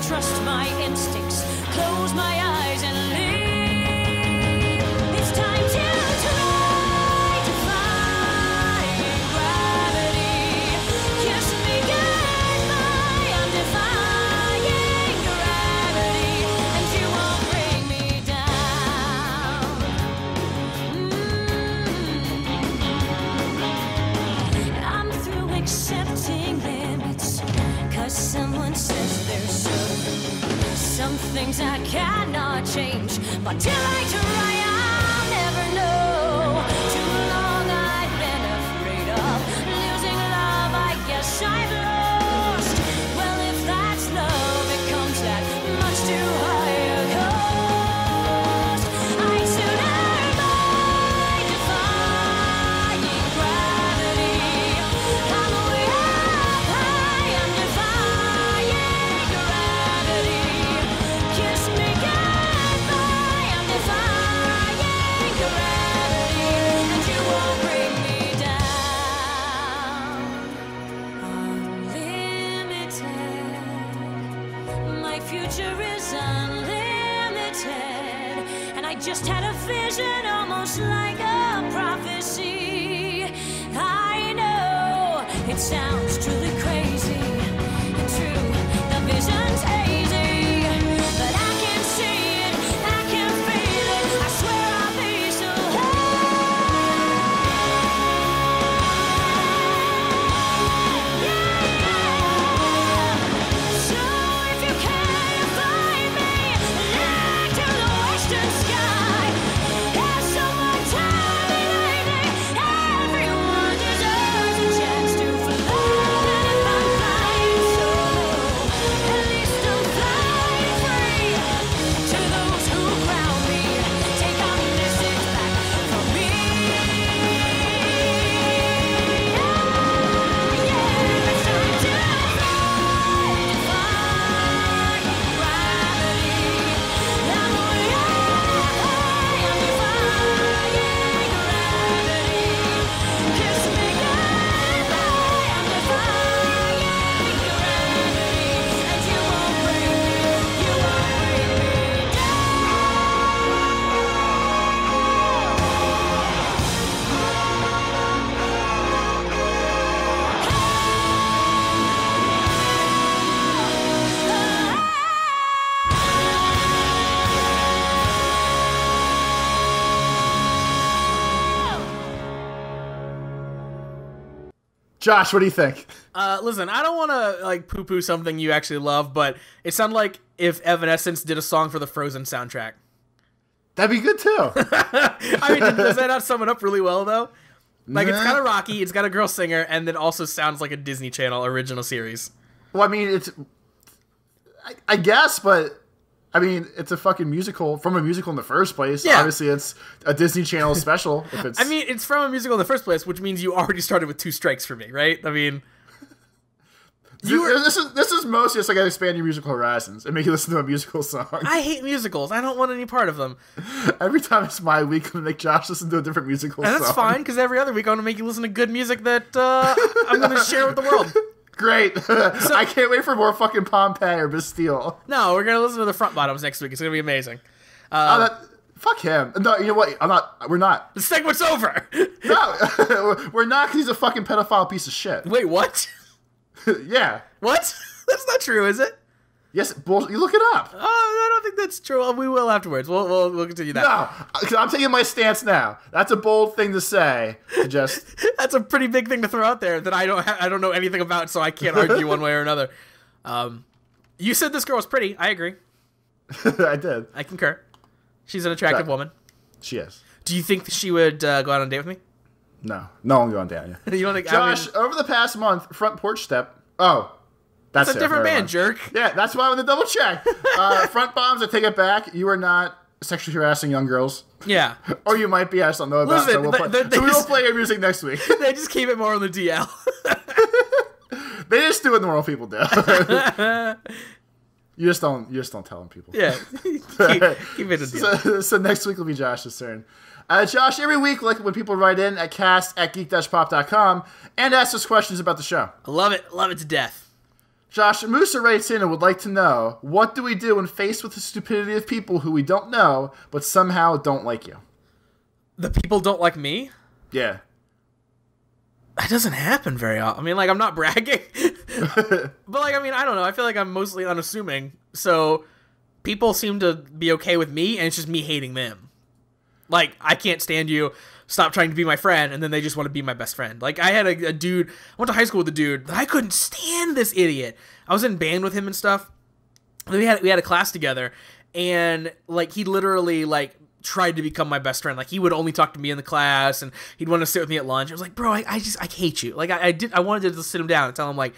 Trust my instincts, close my eyes and leave. It's time to try to find gravity. Kiss me goodbye, I'm defying gravity, and you won't bring me down. I'm through accepting limits, 'cause someone says they're so things I cannot change. But till I try, I'll never know. Too long I've been afraid of losing love. I guess I've lost. Well, if that's love, it comes at much too high a cost. I'd sooner die defying gravity. I'm way up high, I'm defying gravity. Kiss me goodbye, I'm defying gravity, and you won't bring me down. Unlimited, my future is unlimited, and I just had a vision, almost like a prophecy. I know it sounds truly crazy and true. The vision's hazy, but I can see it, I can feel it. I swear I'll be so high. So if you can't find me, look to the western sky. Have some more time and lately, everyone deserves a chance to fly. And if I'm flying solo, at least I'm flying free. To those who ground me, take our message back from me. It's time to defy gravity. I'm way up high, I'm defying gravity. Kiss me goodbye, I'm defying gravity, and you won't bring me down. Josh, what do you think? Listen, I don't want to like poo-poo something you actually love, but it sounded like if Evanescence did a song for the Frozen soundtrack. That'd be good too. I mean, does that not sum it up really well, though? Like, it's Nah. kind of rocky, it's got a girl singer, and it also sounds like a Disney Channel original series. Well, I mean, I guess, but I mean, it's a fucking musical from a musical in the first place. Yeah. Obviously, it's a Disney Channel special. If it's, I mean, it's from a musical in the first place, which means you already started with 2 strikes for me, right? I mean, this is mostly just like expand your musical horizons and make you listen to a musical song. I hate musicals. I don't want any part of them. Every time it's my week, I'm gonna make Josh listen to a different musical And song. that's fine, because every other week I'm going to make you listen to good music that I'm going to share with the world. Great. I can't wait for more fucking Pompeii or Bastille. No, we're going to listen to the Front Bottoms next week. It's going to be amazing. Fuck him. No, you know what? We're not. The segment's over. No, we're not, because he's a fucking pedophile piece of shit. Wait, what? Yeah. What? That's not true, is it? Yes, you look it up. Oh, I don't think that's true. We will afterwards. We'll continue that. No, 'cause I'm taking my stance now. That's a bold thing to say. To just That's a pretty big thing to throw out there that I don't know anything about, so I can't argue one way or another. You said this girl was pretty. I agree. I did. I concur. She's an attractive woman. She is. Do you think that she would go out on a date with me? No one going down. Yeah. You don't think? Josh, over the past month, Front Porch Step. Oh, that's It's a it. different Never band, mind. jerk. Yeah, that's why I want to double check. Front Bombs, I take it back. You are not sexually harassing young girls. Yeah. Or you might be, I just don't know about. Listen, So, they we will just- play your music next week. They just keep it more on the DL. They just do what normal people do. You just don't tell them people. Yeah. keep it a deal. So next week will be Josh's turn. Josh, every week, like when people write in at cast@geek-pop.com and ask us questions about the show. I love it. Love it to death. Josh, Musa writes in and would like to know, what do we do when faced with the stupidity of people who we don't know, but somehow don't like you? The people don't like me? Yeah. That doesn't happen very often. I mean, like, I'm not bragging. But, like, I mean, I don't know. I feel like I'm mostly unassuming. So, people seem to be okay with me, and it's just me hating them. Like, I can't stand you. Stop trying to be my friend, and then they just want to be my best friend. Like, I had a dude, I went to high school with a dude that I couldn't stand this idiot. I was in band with him and stuff. We had a class together, and like he literally like tried to become my best friend. Like he would only talk to me in the class, and he'd want to sit with me at lunch. I was like, bro, I hate you. Like I wanted to just sit him down and tell him like,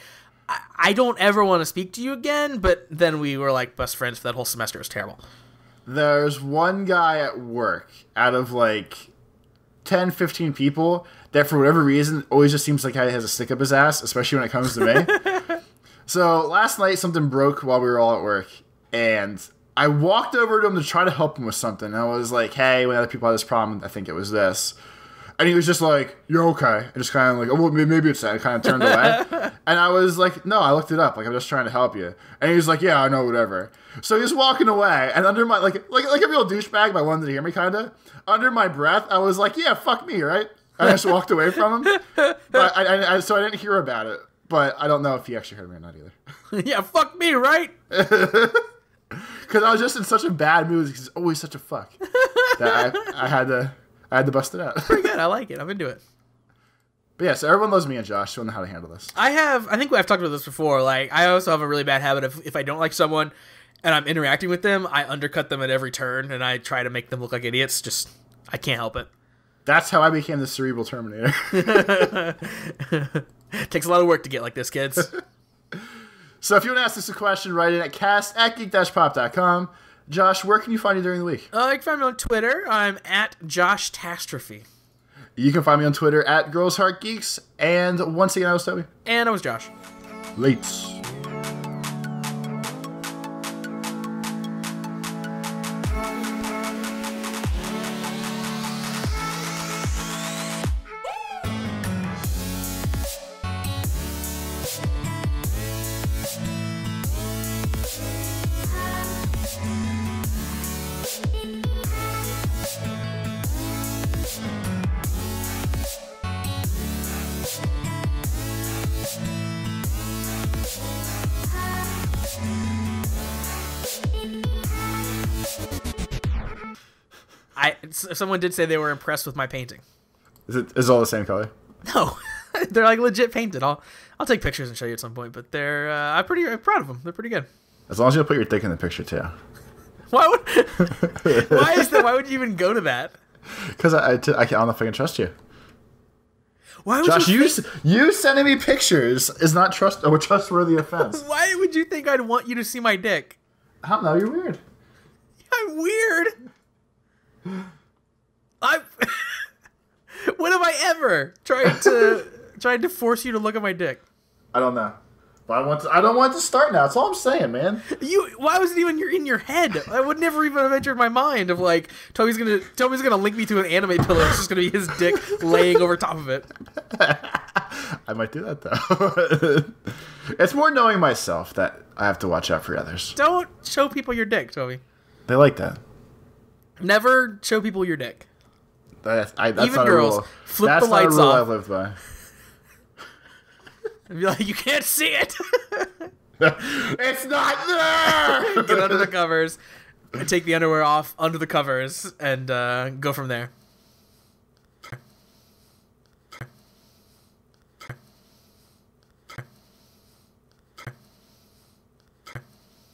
I don't ever want to speak to you again. But then we were like best friends for that whole semester. It was terrible. There's one guy at work out of like 10, 15 people that for whatever reason always just seems like he has a stick up his ass, especially when it comes to me. So last night something broke while we were all at work, and I walked over to him to try to help him with something. I was like, hey, when other people had this problem, I think it was this. And he was just like, you're okay. And just kind of like, oh, well, maybe it's that. I kind of turned away. And I was like, no, I looked it up. Like, I'm just trying to help you. And he was like, yeah, I know, whatever. So he's walking away. And under my, like a real douchebag, but I wanted to hear me kind of. Under my breath, I was like, yeah, fuck me, right? And I just walked away from him. But so I didn't hear about it. But I don't know if he actually heard me or not either. Yeah, fuck me, right? Because I was just in such a bad mood. He's always such a fuck. That I had to bust it out. Pretty good. I like it. I'm into it. But yeah, so everyone loves me and Josh. So I know how to handle this. I think I've talked about this before. Like, I also have a really bad habit of if I don't like someone and I'm interacting with them, I undercut them at every turn and I try to make them look like idiots. Just, I can't help it. That's how I became the cerebral Terminator. Takes a lot of work to get like this, kids. So if you want to ask us a question, write in at cast@geek-pop.com. Josh, where can you find you during the week? You can find me on Twitter. I'm at JoshTastrophe. You can find me on Twitter at GirlsHeartGeeks. And once again, I was Toby. And I was Josh. Lates. Someone did say they were impressed with my painting. Is it all the same color? No, they're like legit painted. I'll take pictures and show you at some point. But they're I'm proud of them. They're pretty good. As long as you put your dick in the picture too. Why would you even go to that? Because I don't know if I can trust you. Why would Josh, you sending me pictures is not a trustworthy offense. Why would you think I'd want you to see my dick? I don't know. You're weird. I'm weird. When have I ever tried to force you to look at my dick? I don't know. But I don't want it to start now. That's all I'm saying, man. Why was it even in your head? I would never even have entered my mind of like Toby's gonna link me to an anime pillar. It's just gonna be his dick laying over top of it. I might do that though. It's more knowing myself that I have to watch out for others. Don't show people your dick, Toby. They like that. Never show people your dick. That's even not girls, a rule. flip That's the lights not a rule off. I live by. And be like, you can't see it. It's not there. Get under the covers, and take the underwear off under the covers, and go from there.